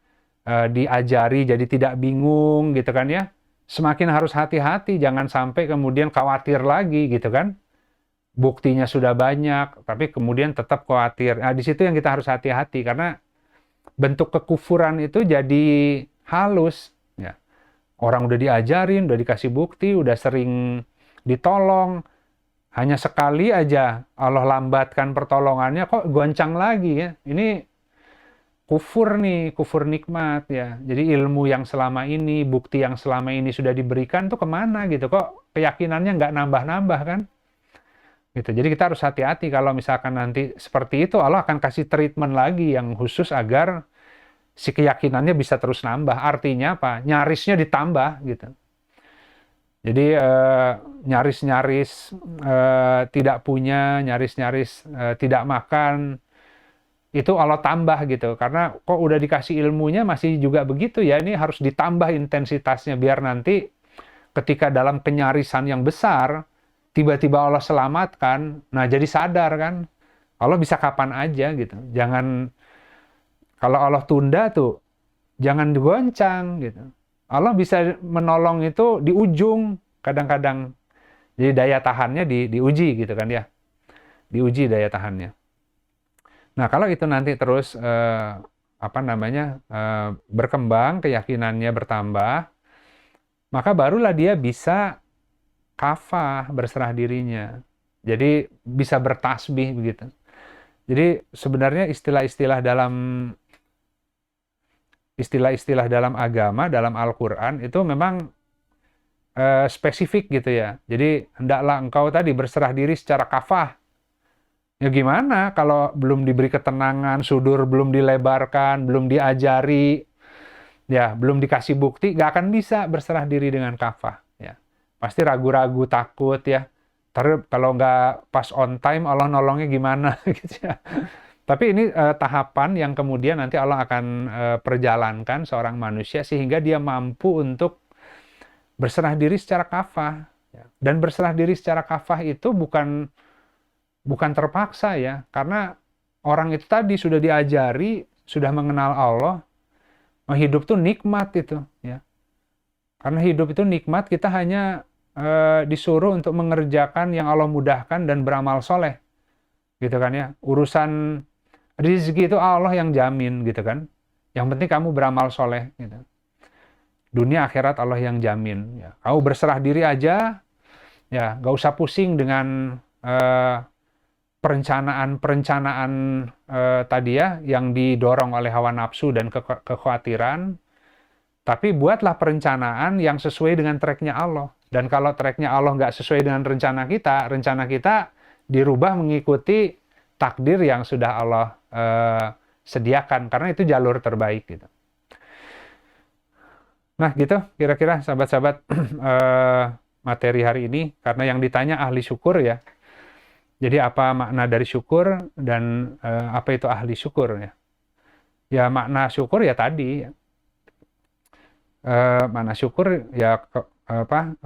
diajari jadi tidak bingung gitu kan ya. Semakin harus hati-hati, jangan sampai kemudian khawatir lagi gitu kan. Buktinya sudah banyak, tapi kemudian tetap khawatir. Nah, di situ yang kita harus hati-hati, karena bentuk kekufuran itu jadi halus. Ya. Orang udah diajarin, udah dikasih bukti, udah sering ditolong, hanya sekali aja Allah lambatkan pertolongannya, kok goncang lagi ya. Ini kufur nih, kufur nikmat ya. Jadi ilmu yang selama ini, bukti yang selama ini sudah diberikan tuh kemana gitu. Kok keyakinannya nggak nambah-nambah kan? Gitu. Jadi kita harus hati-hati kalau misalkan nanti seperti itu, Allah akan kasih treatment lagi yang khusus agar si keyakinannya bisa terus nambah. Artinya apa? Nyarisnya ditambah gitu. Jadi nyaris-nyaris tidak punya, nyaris-nyaris tidak makan, itu Allah tambah gitu. Karena kok udah dikasih ilmunya masih juga begitu ya, ini harus ditambah intensitasnya biar nanti ketika dalam kenyarisan yang besar, tiba-tiba Allah selamatkan, nah jadi sadar kan, Allah bisa kapan aja gitu. Jangan, kalau Allah tunda tuh, jangan digoncang gitu. Allah bisa menolong itu di ujung kadang-kadang. Jadi daya tahannya diuji gitu kan ya. Diuji daya tahannya. Nah, kalau itu nanti terus berkembang, keyakinannya bertambah, maka barulah dia bisa kafah, berserah dirinya. Jadi bisa bertasbih begitu. Jadi sebenarnya istilah-istilah dalam agama, dalam Al-Quran itu memang spesifik gitu ya. Jadi hendaklah engkau tadi berserah diri secara kafah. Ya gimana kalau belum diberi ketenangan, sudur belum dilebarkan, belum diajari, ya belum dikasih bukti, gak akan bisa berserah diri dengan kafah. Ya. Pasti ragu-ragu, takut ya. Terus kalau nggak pas on time, Allah nolongnya gimana gitu ya. Tapi ini tahapan yang kemudian nanti Allah akan perjalankan seorang manusia sehingga dia mampu untuk berserah diri secara kafah. Dan berserah diri secara kafah itu bukan terpaksa ya, karena orang itu tadi sudah diajari, sudah mengenal Allah, hidup itu nikmat itu ya. Karena hidup itu nikmat, kita hanya disuruh untuk mengerjakan yang Allah mudahkan dan beramal soleh. Gitu kan ya. Urusan rezeki itu Allah yang jamin gitu kan. Yang penting kamu beramal soleh gitu. Dunia akhirat Allah yang jamin ya. Kamu berserah diri aja ya, gak usah pusing dengan perencanaan tadi ya yang didorong oleh hawa nafsu dan kekhawatiran. Tapi buatlah perencanaan yang sesuai dengan tracknya Allah. Dan kalau tracknya Allah nggak sesuai dengan rencana kita dirubah mengikuti takdir yang sudah Allah sediakan. Karena itu jalur terbaik gitu. Nah gitu kira-kira sahabat-sahabat materi hari ini. Karena yang ditanya ahli syukur ya. Jadi apa makna dari syukur dan apa itu ahli syukur ya? Ya makna syukur ya tadi. Makna syukur ya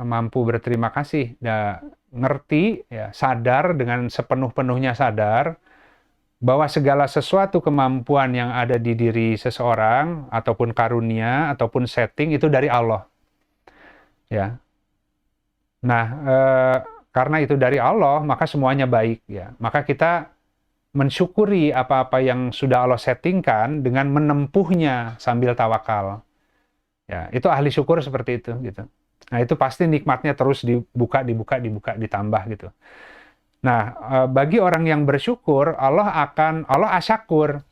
mampu berterima kasih, ya, ngerti, ya, sadar dengan sepenuh-penuhnya sadar bahwa segala sesuatu kemampuan yang ada di diri seseorang ataupun karunia ataupun setting itu dari Allah. Ya. Nah, karena itu dari Allah, maka semuanya baik ya. Maka kita mensyukuri apa-apa yang sudah Allah settingkan dengan menempuhnya sambil tawakal. Ya, itu ahli syukur seperti itu gitu. Nah, itu pasti nikmatnya terus dibuka, ditambah gitu. Nah, bagi orang yang bersyukur, Allah asyakur.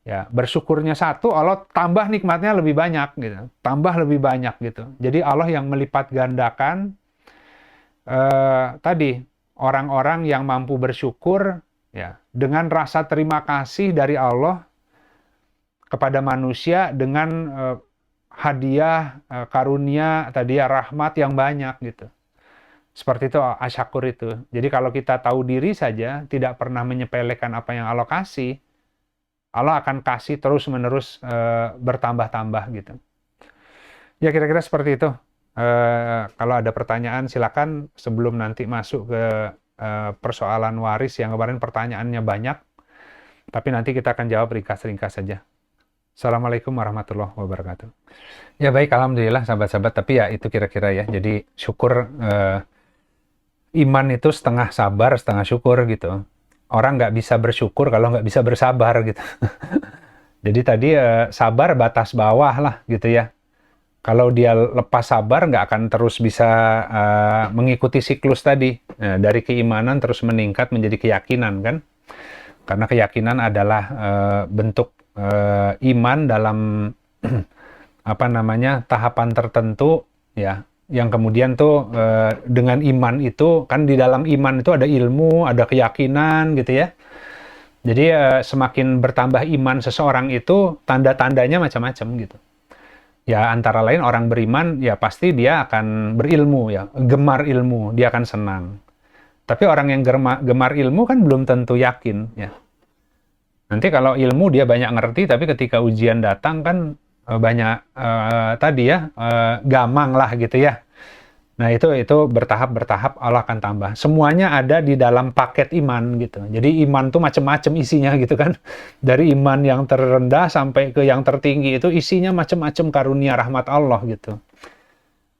Ya, bersyukurnya satu, Allah tambah nikmatnya lebih banyak gitu. Tambah lebih banyak gitu. Jadi Allah yang melipat gandakan tadi orang-orang yang mampu bersyukur ya, dengan rasa terima kasih dari Allah kepada manusia dengan hadiah, karunia, tadi ya rahmat yang banyak gitu. Seperti itu asyakur itu. Jadi kalau kita tahu diri saja, tidak pernah menyepelekan apa yang Allah kasih, Allah akan kasih terus-menerus bertambah-tambah gitu. Ya kira-kira seperti itu. Kalau ada pertanyaan silakan sebelum nanti masuk ke persoalan waris yang kemarin pertanyaannya banyak, tapi nanti kita akan jawab ringkas-ringkas saja. Assalamualaikum warahmatullahi wabarakatuh. Ya baik, alhamdulillah sahabat-sahabat, tapi ya itu kira-kira ya. Jadi syukur, iman itu setengah sabar, setengah syukur gitu. Orang nggak bisa bersyukur kalau nggak bisa bersabar gitu. Jadi tadi sabar batas bawah lah gitu ya. Kalau dia lepas sabar nggak akan terus bisa mengikuti siklus tadi. Dari keimanan terus meningkat menjadi keyakinan kan. Karena keyakinan adalah bentuk iman dalam apa namanya tahapan tertentu ya, yang kemudian tuh dengan iman itu kan di dalam iman itu ada ilmu, ada keyakinan gitu ya. Jadi semakin bertambah iman seseorang itu tanda-tandanya macam-macam gitu. Ya antara lain orang beriman ya pasti dia akan berilmu ya, gemar ilmu, dia akan senang. Tapi orang yang gemar ilmu kan belum tentu yakin ya. Nanti kalau ilmu dia banyak ngerti, tapi ketika ujian datang kan banyak tadi ya gamang lah gitu ya. Nah itu bertahap Allah akan tambah. Semuanya ada di dalam paket iman gitu. Jadi iman tuh macam-macam isinya gitu kan. Dari iman yang terendah sampai ke yang tertinggi itu isinya macam-macam karunia rahmat Allah gitu.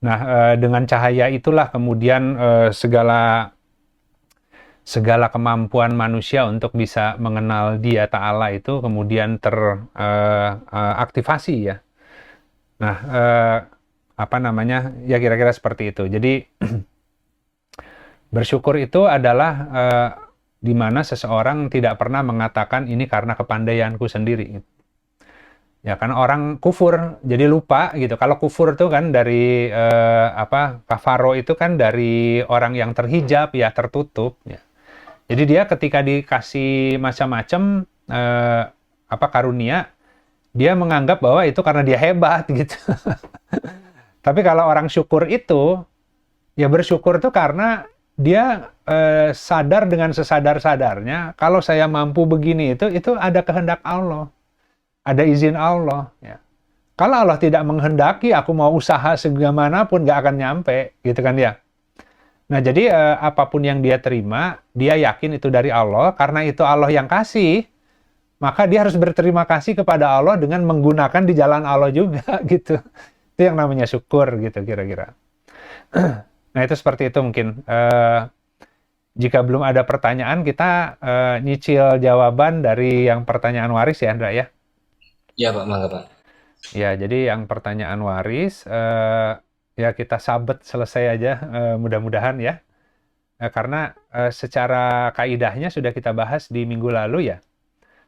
Nah dengan cahaya itulah kemudian segala kemampuan manusia untuk bisa mengenal Dia Ta'ala itu kemudian teraktivasi ya. Nah, apa namanya, ya kira-kira seperti itu. Jadi, bersyukur itu adalah di mana seseorang tidak pernah mengatakan ini karena kepandaianku sendiri. Ya, karena orang kufur, jadi lupa gitu. Kalau kufur itu kan dari, kafaro itu kan dari orang yang terhijab, ya tertutup, ya. Jadi dia ketika dikasih macam-macam karunia, dia menganggap bahwa itu karena dia hebat gitu. Tapi kalau orang syukur itu, ya bersyukur itu karena dia sadar dengan sesadar-sadarnya, kalau saya mampu begini itu ada kehendak Allah, ada izin Allah. Ya. Kalau Allah tidak menghendaki, aku mau usaha segamanapun nggak akan nyampe, gitu kan ya. Nah, jadi apapun yang dia terima, dia yakin itu dari Allah, karena itu Allah yang kasih, maka dia harus berterima kasih kepada Allah dengan menggunakan di jalan Allah juga, gitu. Itu yang namanya syukur, gitu kira-kira. Nah, itu seperti itu mungkin. Jika belum ada pertanyaan, kita nyicil jawaban dari yang pertanyaan waris ya, Andra ya? Ya Pak, mangga Pak. Ya, jadi yang pertanyaan waris, ya kita sabet selesai aja mudah-mudahan ya. Karena secara kaidahnya sudah kita bahas di minggu lalu ya.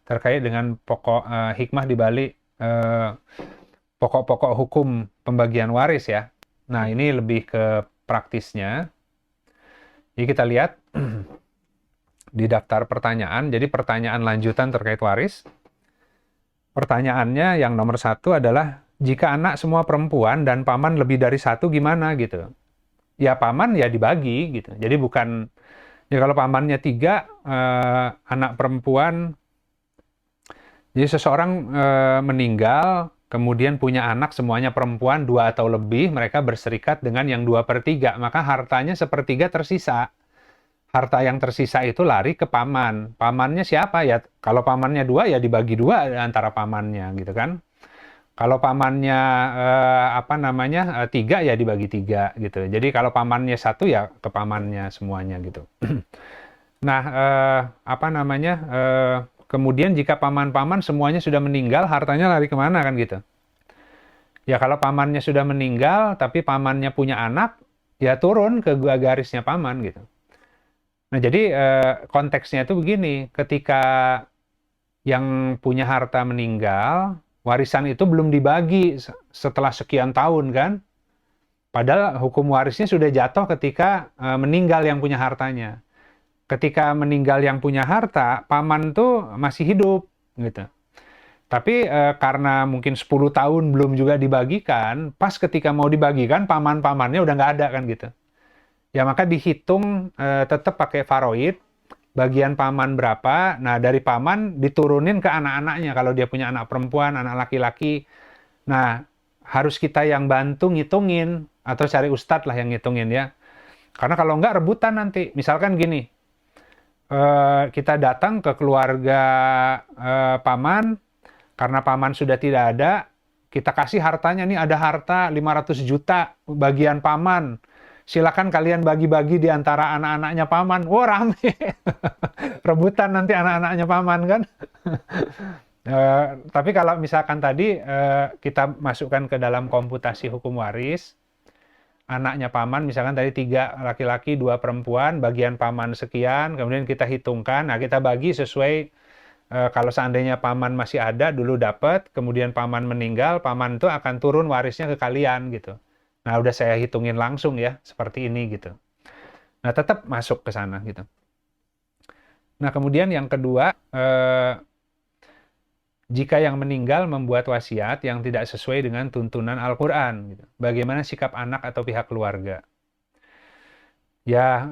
Terkait dengan pokok hikmah di balik pokok-pokok hukum pembagian waris ya. Nah, ini lebih ke praktisnya. Jadi kita lihat di daftar pertanyaan. Jadi pertanyaan lanjutan terkait waris. Pertanyaannya yang nomor 1 adalah, jika anak semua perempuan dan paman lebih dari 1 gimana gitu? Ya paman ya dibagi gitu. Jadi bukan, ya kalau pamannya 3, anak perempuan, jadi seseorang meninggal, kemudian punya anak semuanya perempuan 2 atau lebih, mereka berserikat dengan yang 2/3, maka hartanya 1/3 tersisa. Harta yang tersisa itu lari ke paman. Pamannya siapa ya? Kalau pamannya 2 ya dibagi 2 antara pamannya gitu kan. Kalau pamannya 3 ya dibagi 3 gitu. Jadi kalau pamannya 1 ya ke pamannya semuanya gitu. Nah, kemudian jika paman-paman semuanya sudah meninggal, hartanya lari kemana kan gitu. Ya kalau pamannya sudah meninggal, tapi pamannya punya anak, ya turun ke garisnya paman gitu. Nah jadi konteksnya itu begini, ketika yang punya harta meninggal, warisan itu belum dibagi setelah sekian tahun kan. Padahal hukum warisnya sudah jatuh ketika meninggal yang punya hartanya. Ketika meninggal yang punya harta, paman tuh masih hidup gitu. Tapi karena mungkin 10 tahun belum juga dibagikan, pas ketika mau dibagikan paman-pamannya udah nggak ada kan gitu. Ya maka dihitung tetap pakai faraid. Bagian paman berapa, nah dari paman diturunin ke anak-anaknya kalau dia punya anak perempuan, anak laki-laki. Nah, harus kita yang bantu ngitungin, atau cari ustadz lah yang ngitungin ya. Karena kalau enggak rebutan nanti. Misalkan gini, kita datang ke keluarga paman, karena paman sudah tidak ada, kita kasih hartanya, nih ada harta 500 juta bagian paman. Silakan kalian bagi-bagi di antara anak-anaknya paman. Wah, rame. Rebutan nanti anak-anaknya paman kan. Tapi kalau misalkan tadi kita masukkan ke dalam komputasi hukum waris, anaknya paman misalkan tadi 3 laki-laki 2 perempuan, bagian paman sekian, kemudian kita hitungkan, nah kita bagi sesuai kalau seandainya paman masih ada dulu dapat, kemudian paman meninggal, paman itu akan turun warisnya ke kalian gitu. Nah udah saya hitungin langsung ya seperti ini gitu. Nah tetap masuk ke sana gitu. Nah kemudian yang kedua, jika yang meninggal membuat wasiat yang tidak sesuai dengan tuntunan Al-Quran, gitu. Bagaimana sikap anak atau pihak keluarga? Ya,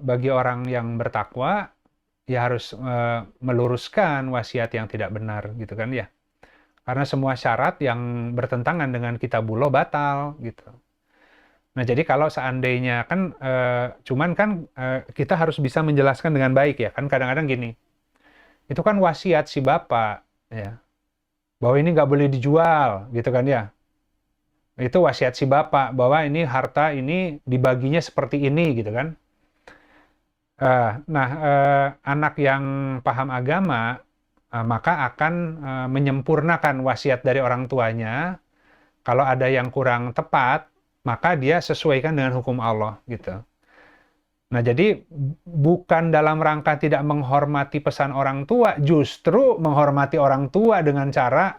bagi orang yang bertakwa, ya harus meluruskan wasiat yang tidak benar, gitu kan ya. Karena semua syarat yang bertentangan dengan kitabullah batal, gitu. Nah, jadi kalau seandainya kan, cuman kan kita harus bisa menjelaskan dengan baik ya. Kan kadang-kadang gini, itu kan wasiat si bapak, ya. Bahwa ini nggak boleh dijual, gitu kan ya. Itu wasiat si bapak, bahwa ini harta ini dibaginya seperti ini, gitu kan. Nah, anak yang paham agama, maka akan menyempurnakan wasiat dari orang tuanya. Kalau ada yang kurang tepat, maka dia sesuaikan dengan hukum Allah, gitu. Nah, jadi bukan dalam rangka tidak menghormati pesan orang tua, justru menghormati orang tua dengan cara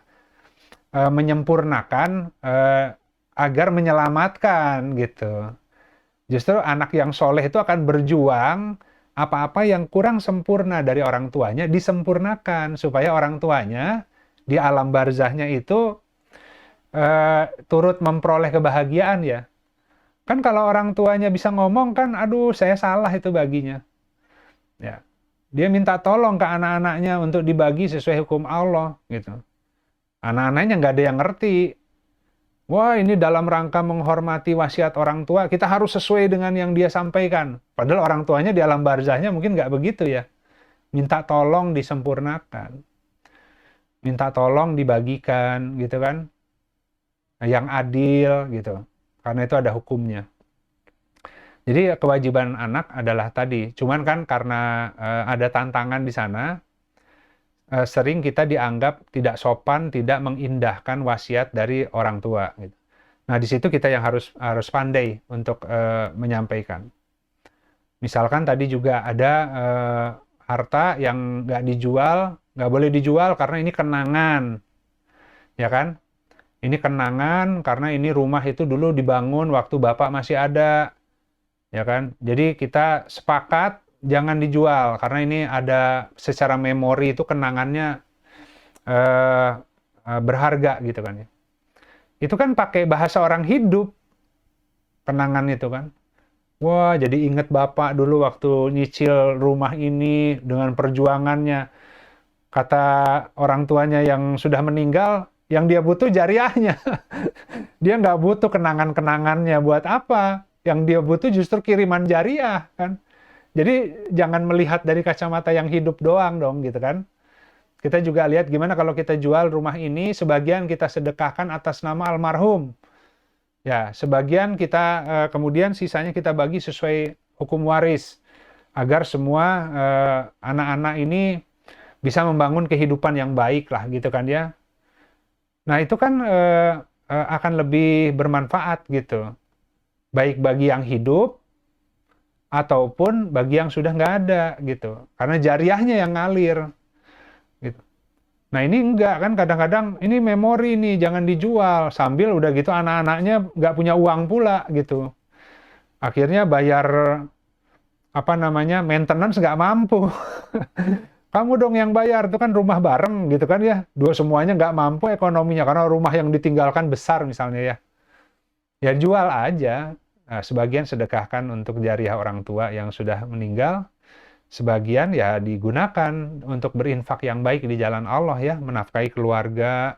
menyempurnakan agar menyelamatkan gitu. Justru anak yang soleh itu akan berjuang apa-apa yang kurang sempurna dari orang tuanya disempurnakan supaya orang tuanya di alam barzahnya itu turut memperoleh kebahagiaan ya. Kan kalau orang tuanya bisa ngomong kan, aduh saya salah itu baginya. Ya. Dia minta tolong ke anak-anaknya untuk dibagi sesuai hukum Allah gitu. Anak-anaknya nggak ada yang ngerti. Wah, ini dalam rangka menghormati wasiat orang tua, kita harus sesuai dengan yang dia sampaikan. Padahal orang tuanya di alam barzahnya mungkin nggak begitu ya. Minta tolong disempurnakan. Minta tolong dibagikan, gitu kan. Yang adil, gitu. Karena itu ada hukumnya. Jadi kewajiban anak adalah tadi. Cuman kan karena ada tantangan di sana, sering kita dianggap tidak sopan, tidak mengindahkan wasiat dari orang tua. Gitu. Nah, di situ kita yang harus pandai untuk menyampaikan. Misalkan tadi juga ada harta yang nggak boleh dijual karena ini kenangan, ya kan? Ini kenangan karena ini rumah itu dulu dibangun waktu bapak masih ada, ya kan? Jadi kita sepakat jangan dijual karena ini ada secara memori itu kenangannya berharga gitu kan ya. Itu kan pakai bahasa orang hidup kenangan itu kan. Wah, jadi inget bapak dulu waktu nyicil rumah ini dengan perjuangannya. Kata orang tuanya yang sudah meninggal, yang dia butuh jariahnya. Dia nggak butuh kenangan-kenangannya buat apa. Yang dia butuh justru kiriman jariah kan. Jadi jangan melihat dari kacamata yang hidup doang dong gitu kan. Kita juga lihat gimana kalau kita jual rumah ini, sebagian kita sedekahkan atas nama almarhum. Ya, sebagian kita kemudian sisanya kita bagi sesuai hukum waris. Agar semua anak-anak ini bisa membangun kehidupan yang baik lah gitu kan ya. Nah itu kan akan lebih bermanfaat gitu. Baik bagi yang hidup, ataupun bagi yang sudah nggak ada gitu, karena jariahnya yang ngalir gitu. Nah ini enggak kan, kadang-kadang ini memori nih jangan dijual, sambil udah gitu anak-anaknya nggak punya uang pula gitu, akhirnya bayar apa namanya maintenance nggak mampu. Kamu dong yang bayar, itu kan rumah bareng gitu kan ya, dua semuanya nggak mampu ekonominya karena rumah yang ditinggalkan besar misalnya ya jual aja. Nah, sebagian sedekahkan untuk jariah orang tua yang sudah meninggal, sebagian ya digunakan untuk berinfak yang baik di jalan Allah ya, menafkahi keluarga,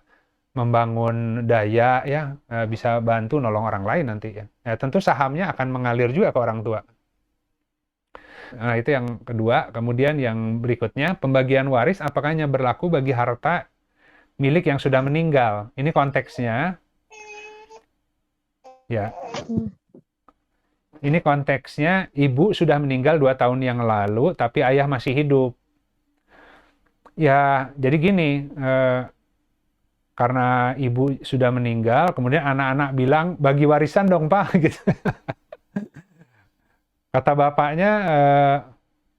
membangun daya ya, bisa bantu nolong orang lain nanti ya. Ya tentu sahamnya akan mengalir juga ke orang tua. Nah, itu yang kedua. Kemudian yang berikutnya, pembagian waris apakah hanya berlaku bagi harta milik yang sudah meninggal? Ini konteksnya, ya. Ini konteksnya, ibu sudah meninggal 2 tahun yang lalu, tapi ayah masih hidup. Ya, jadi gini, karena ibu sudah meninggal, kemudian anak-anak bilang, bagi warisan dong, Pak. Gitu. Kata bapaknya,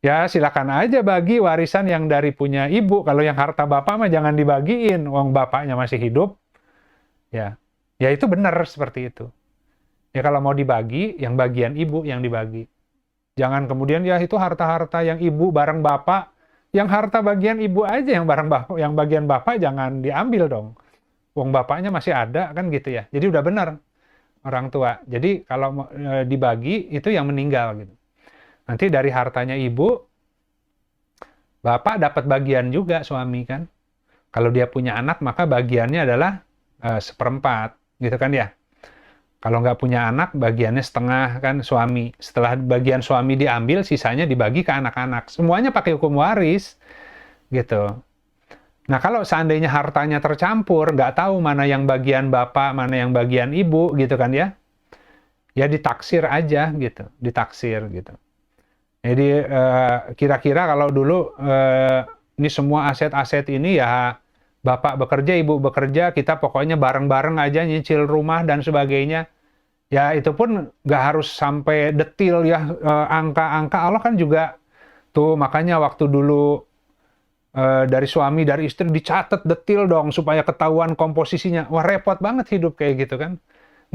ya silakan aja bagi warisan yang dari punya ibu. Kalau yang harta bapak mah jangan dibagiin, wong bapaknya masih hidup. Ya, ya itu benar seperti itu. Ya kalau mau dibagi, yang bagian ibu yang dibagi. Jangan kemudian ya itu harta-harta yang ibu bareng bapak, yang harta bagian ibu aja yang bareng bapak, yang bagian bapak jangan diambil dong. Wong bapaknya masih ada kan gitu ya. Jadi udah benar orang tua. Jadi kalau dibagi itu yang meninggal gitu. Nanti dari hartanya ibu, bapak dapat bagian juga suami kan. Kalau dia punya anak maka bagiannya adalah seperempat gitu kan ya. Kalau nggak punya anak, bagiannya setengah kan suami. Setelah bagian suami diambil, sisanya dibagi ke anak-anak. Semuanya pakai hukum waris, gitu. Nah, kalau seandainya hartanya tercampur, nggak tahu mana yang bagian bapak, mana yang bagian ibu, gitu kan ya. Ya ditaksir aja, gitu. Ditaksir, gitu. Jadi, kira-kira kalau dulu, ini semua aset-aset ini ya, bapak bekerja, ibu bekerja, kita pokoknya bareng-bareng aja nyicil rumah dan sebagainya. Ya itu pun nggak harus sampai detil ya, angka-angka Allah kan juga tuh, makanya waktu dulu dari suami dari istri dicatat detil dong supaya ketahuan komposisinya. Wah repot banget hidup kayak gitu kan.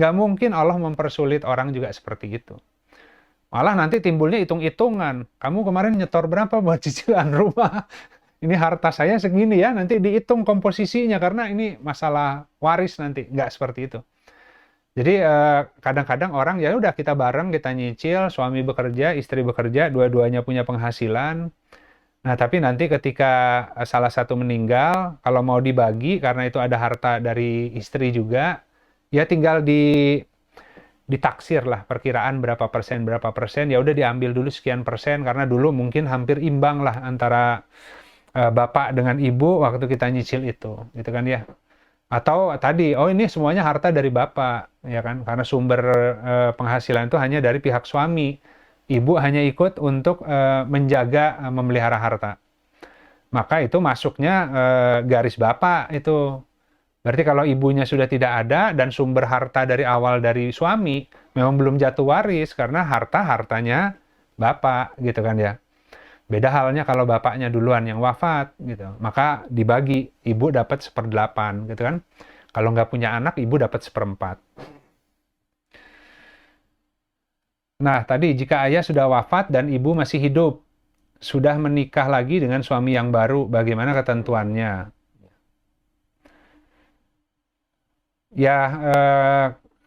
Nggak mungkin Allah mempersulit orang juga seperti itu. Malah nanti timbulnya hitung-hitungan. Kamu kemarin nyetor berapa buat cicilan rumah? Ini harta saya segini ya, nanti dihitung komposisinya karena ini masalah waris nanti. Nggak seperti itu. Jadi kadang-kadang orang ya udah kita bareng, kita nyicil, suami bekerja, istri bekerja, dua-duanya punya penghasilan. Nah, tapi nanti ketika salah satu meninggal, kalau mau dibagi karena itu ada harta dari istri juga, ya tinggal ditaksir lah perkiraan berapa persen, ya udah diambil dulu sekian persen karena dulu mungkin hampir imbang lah antara bapak dengan ibu waktu kita nyicil itu, gitu kan ya. Atau tadi, oh ini semuanya harta dari bapak, ya kan? Karena sumber penghasilan itu hanya dari pihak suami. Ibu hanya ikut untuk menjaga, memelihara harta. Maka itu masuknya garis bapak itu. Berarti kalau ibunya sudah tidak ada dan sumber harta dari awal dari suami, memang belum jatuh waris karena hartanya bapak, gitu kan ya. Beda halnya kalau bapaknya duluan yang wafat gitu, maka dibagi, ibu dapat 1/8 gitu kan. Kalau nggak punya anak, ibu dapat 1/4. Nah, tadi jika ayah sudah wafat dan ibu masih hidup, sudah menikah lagi dengan suami yang baru, bagaimana ketentuannya? Ya,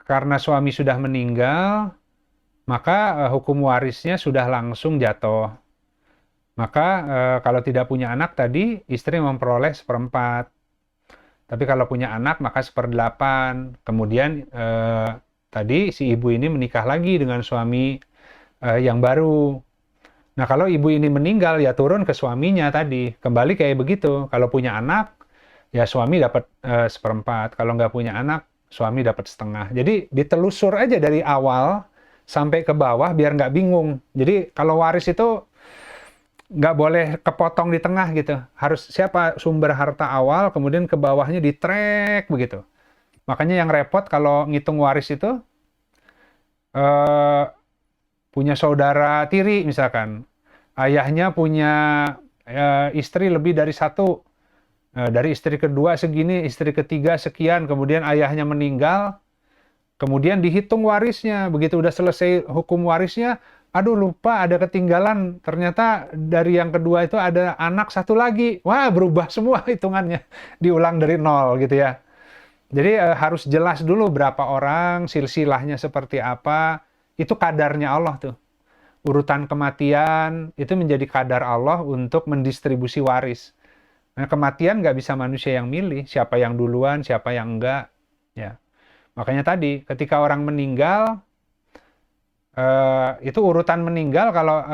karena suami sudah meninggal, maka hukum warisnya sudah langsung jatuh. Maka kalau tidak punya anak tadi, istri memperoleh 1/4. Tapi kalau punya anak maka 1/8. Kemudian tadi si ibu ini menikah lagi dengan suami yang baru. Nah kalau ibu ini meninggal ya turun ke suaminya tadi. Kembali kayak begitu. Kalau punya anak ya suami dapat 1/4. Kalau nggak punya anak suami dapat setengah. Jadi ditelusur aja dari awal sampai ke bawah biar nggak bingung. Jadi kalau waris itu nggak boleh kepotong di tengah gitu. Harus siapa sumber harta awal, kemudian ke bawahnya di track begitu. Makanya yang repot kalau ngitung waris itu, eh, punya saudara tiri misalkan. Ayahnya punya istri lebih dari satu. Dari istri kedua segini, istri ketiga sekian, kemudian ayahnya meninggal, kemudian dihitung warisnya. Begitu udah selesai hukum warisnya, aduh lupa ada ketinggalan, ternyata dari yang kedua itu ada anak satu lagi. Wah berubah semua hitungannya, diulang dari nol gitu ya. Jadi harus jelas dulu berapa orang, silsilahnya seperti apa, itu kadarnya Allah tuh. Urutan kematian itu menjadi kadar Allah untuk mendistribusi waris. Nah, kematian nggak bisa manusia yang milih, siapa yang duluan, siapa yang enggak. Ya. Makanya tadi, ketika orang meninggal, itu urutan meninggal kalau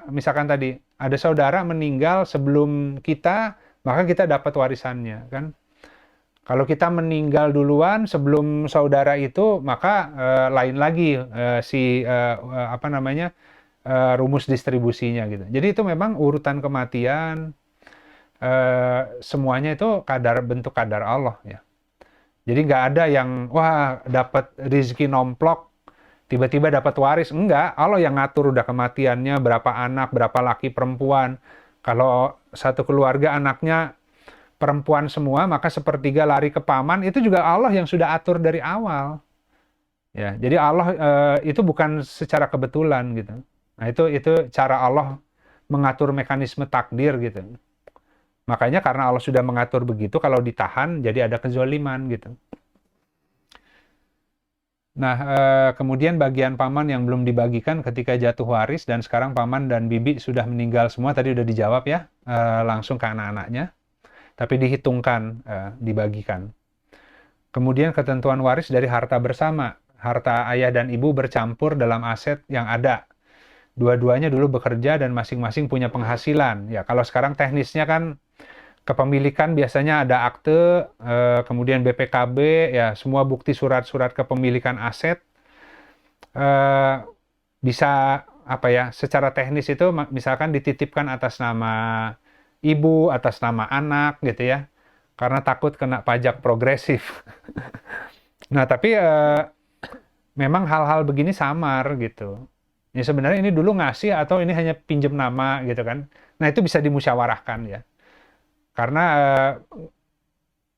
misalkan tadi ada saudara meninggal sebelum kita, maka kita dapat warisannya kan. Kalau kita meninggal duluan sebelum saudara itu, maka lain lagi rumus distribusinya gitu. Jadi itu memang urutan kematian, semuanya itu bentuk kadar Allah ya. Jadi nggak ada yang wah dapat rezeki nomplok tiba-tiba dapat waris. Enggak, Allah yang ngatur udah kematiannya, berapa anak, berapa laki perempuan. Kalau satu keluarga anaknya perempuan semua, maka sepertiga lari ke paman, itu juga Allah yang sudah atur dari awal. Ya, jadi Allah itu bukan secara kebetulan gitu. Nah, itu cara Allah mengatur mekanisme takdir gitu. Makanya karena Allah sudah mengatur begitu, kalau ditahan jadi ada kezoliman gitu. Nah, kemudian bagian paman yang belum dibagikan ketika jatuh waris dan sekarang paman dan bibi sudah meninggal semua, tadi udah dijawab ya, langsung ke anak-anaknya. Tapi dihitungkan, dibagikan. Kemudian ketentuan waris dari harta bersama. Harta ayah dan ibu bercampur dalam aset yang ada. Dua-duanya dulu bekerja dan masing-masing punya penghasilan. Ya, kalau sekarang teknisnya kan kepemilikan biasanya ada akte, kemudian BPKB, ya semua bukti surat-surat kepemilikan aset. Bisa secara teknis itu misalkan dititipkan atas nama ibu, atas nama anak gitu ya. Karena takut kena pajak progresif. Nah, tapi memang hal-hal begini samar gitu. Ya sebenarnya ini dulu ngasih atau ini hanya pinjam nama gitu kan. Nah, itu bisa dimusyawarahkan ya. Karena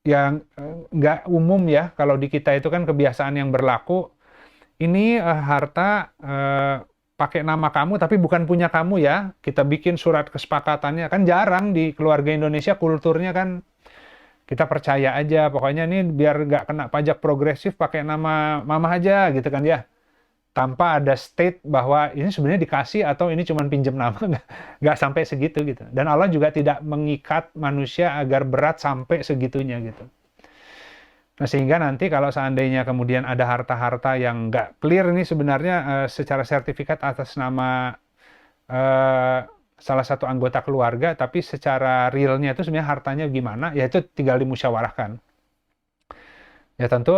yang nggak umum ya, kalau di kita itu kan kebiasaan yang berlaku, ini harta pakai nama kamu tapi bukan punya kamu ya, kita bikin surat kesepakatannya, kan jarang di keluarga Indonesia, kulturnya kan kita percaya aja, pokoknya ini biar nggak kena pajak progresif pakai nama mama aja gitu kan ya, tanpa ada state bahwa ini sebenarnya dikasih atau ini cuma pinjam nama, nggak sampai segitu gitu. Dan Allah juga tidak mengikat manusia agar berat sampai segitunya gitu. Nah, sehingga nanti kalau seandainya kemudian ada harta-harta yang nggak clear nih sebenarnya secara sertifikat atas nama salah satu anggota keluarga, tapi secara realnya itu sebenarnya hartanya gimana, ya itu tinggal dimusyawarahkan. Ya tentu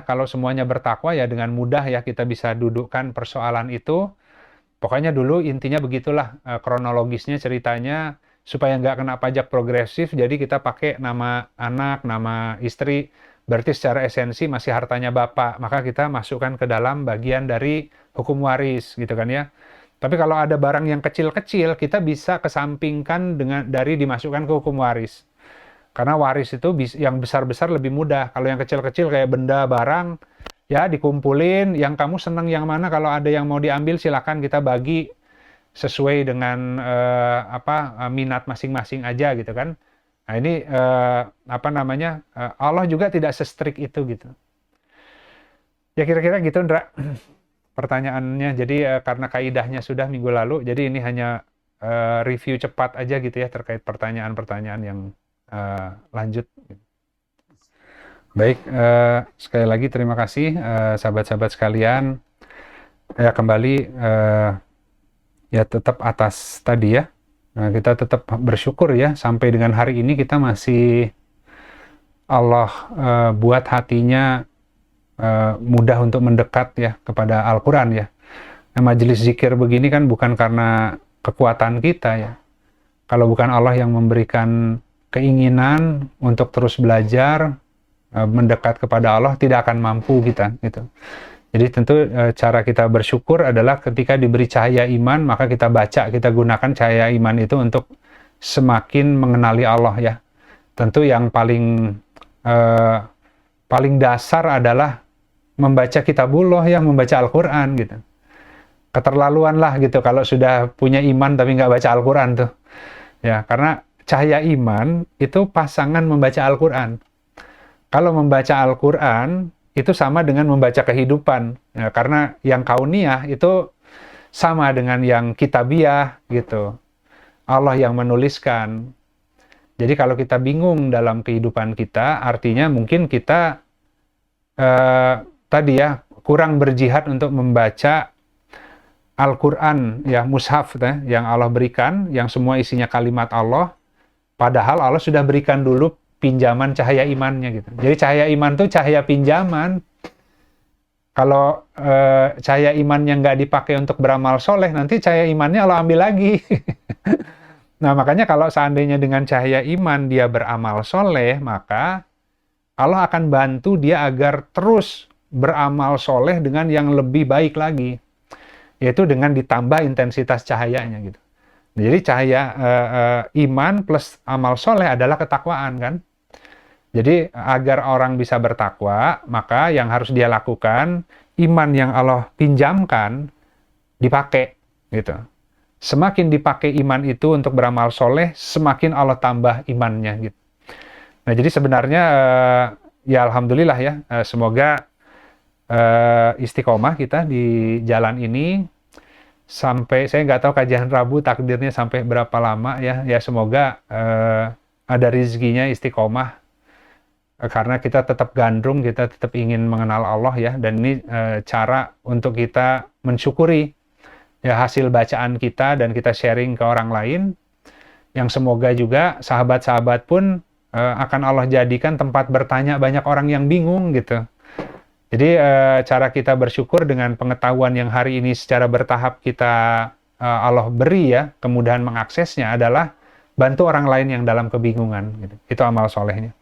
kalau semuanya bertakwa ya dengan mudah ya kita bisa dudukkan persoalan itu. Pokoknya dulu intinya begitulah kronologisnya ceritanya, supaya nggak kena pajak progresif, jadi kita pakai nama anak, nama istri, berarti secara esensi masih hartanya bapak, maka kita masukkan ke dalam bagian dari hukum waris gitu kan ya. Tapi kalau ada barang yang kecil-kecil, kita bisa kesampingkan dari dimasukkan ke hukum waris. Karena waris itu yang besar-besar lebih mudah. Kalau yang kecil-kecil kayak benda, barang, ya dikumpulin, yang kamu seneng yang mana, kalau ada yang mau diambil silakan kita bagi sesuai dengan minat masing-masing aja gitu kan. Nah ini Allah juga tidak se-strict itu gitu. Ya kira-kira gitu Ndra pertanyaannya. Jadi karena kaidahnya sudah minggu lalu, jadi ini hanya review cepat aja gitu ya terkait pertanyaan-pertanyaan yang lanjut. Baik, sekali lagi terima kasih sahabat-sahabat sekalian. Ya kembali ya tetap atas tadi ya. Nah, kita tetap bersyukur ya sampai dengan hari ini kita masih Allah buat hatinya mudah untuk mendekat ya kepada Al-Quran ya. Nah, majelis zikir begini kan bukan karena kekuatan kita ya. Kalau bukan Allah yang memberikan keinginan untuk terus belajar, mendekat kepada Allah, tidak akan mampu kita gitu. Jadi tentu cara kita bersyukur adalah ketika diberi cahaya iman, maka kita baca, kita gunakan cahaya iman itu untuk semakin mengenali Allah ya. Tentu yang paling dasar adalah membaca kitabullah ya, membaca Al-Quran gitu. Keterlaluan lah gitu kalau sudah punya iman tapi nggak baca Al-Quran tuh. Ya, karena cahaya iman itu pasangan membaca Al-Quran. Kalau membaca Al-Quran itu sama dengan membaca kehidupan. Ya, karena yang kauniyah itu sama dengan yang kitabiah gitu. Allah yang menuliskan. Jadi kalau kita bingung dalam kehidupan kita, artinya mungkin kita tadi ya kurang berjihad untuk membaca Al-Quran, ya, mushaf yang Allah berikan, yang semua isinya kalimat Allah, padahal Allah sudah berikan dulu pinjaman cahaya imannya gitu. Jadi cahaya iman itu cahaya pinjaman. Kalau cahaya imannya nggak dipakai untuk beramal soleh, nanti cahaya imannya Allah ambil lagi. Nah, makanya kalau seandainya dengan cahaya iman dia beramal soleh, maka Allah akan bantu dia agar terus beramal soleh dengan yang lebih baik lagi, yaitu dengan ditambah intensitas cahayanya gitu. Jadi cahaya iman plus amal soleh adalah ketakwaan kan. Jadi agar orang bisa bertakwa, maka yang harus dia lakukan, iman yang Allah pinjamkan dipakai gitu. Semakin dipakai iman itu untuk beramal soleh, semakin Allah tambah imannya gitu. Nah, jadi sebenarnya ya alhamdulillah ya, semoga istiqomah kita di jalan ini sampai, saya nggak tahu kajian Rabu takdirnya sampai berapa lama ya. Ya semoga ada rizkinya istiqomah, karena kita tetap gandrung, kita tetap ingin mengenal Allah ya. Dan ini cara untuk kita mensyukuri ya hasil bacaan kita dan kita sharing ke orang lain, yang semoga juga sahabat-sahabat pun akan Allah jadikan tempat bertanya banyak orang yang bingung gitu. Jadi cara kita bersyukur dengan pengetahuan yang hari ini secara bertahap kita Allah beri ya, kemudahan mengaksesnya adalah bantu orang lain yang dalam kebingungan gitu. Itu amal solehnya.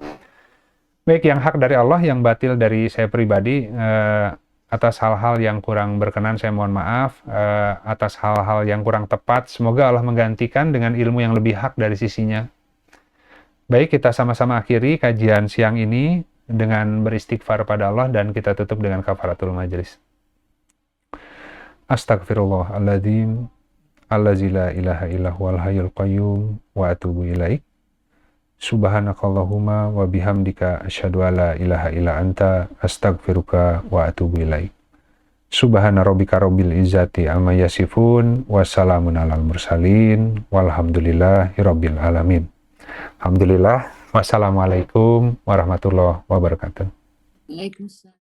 Baik, yang hak dari Allah, yang batil dari saya pribadi. Atas hal-hal yang kurang berkenan saya mohon maaf. Atas hal-hal yang kurang tepat, semoga Allah menggantikan dengan ilmu yang lebih hak dari sisinya. Baik, kita sama-sama akhiri kajian siang ini dengan beristighfar pada Allah, dan kita tutup dengan kafaratul majlis. Astaghfirullahaladzim, allazi la ilaha illa huwal hayyul qayyum, wa atubu ilaik. Subhanakallahumma wa bihamdika asyhadu alla ilaha illa anta astaghfiruka wa atubu ilaik. Subhana rabbika rabbil izzati amma yasifun, wassalamun alal mursalin, walhamdulillahi rabbil alamin. Alhamdulillah. Wassalamualaikum warahmatullahi wabarakatuh. Waalaikumsalam.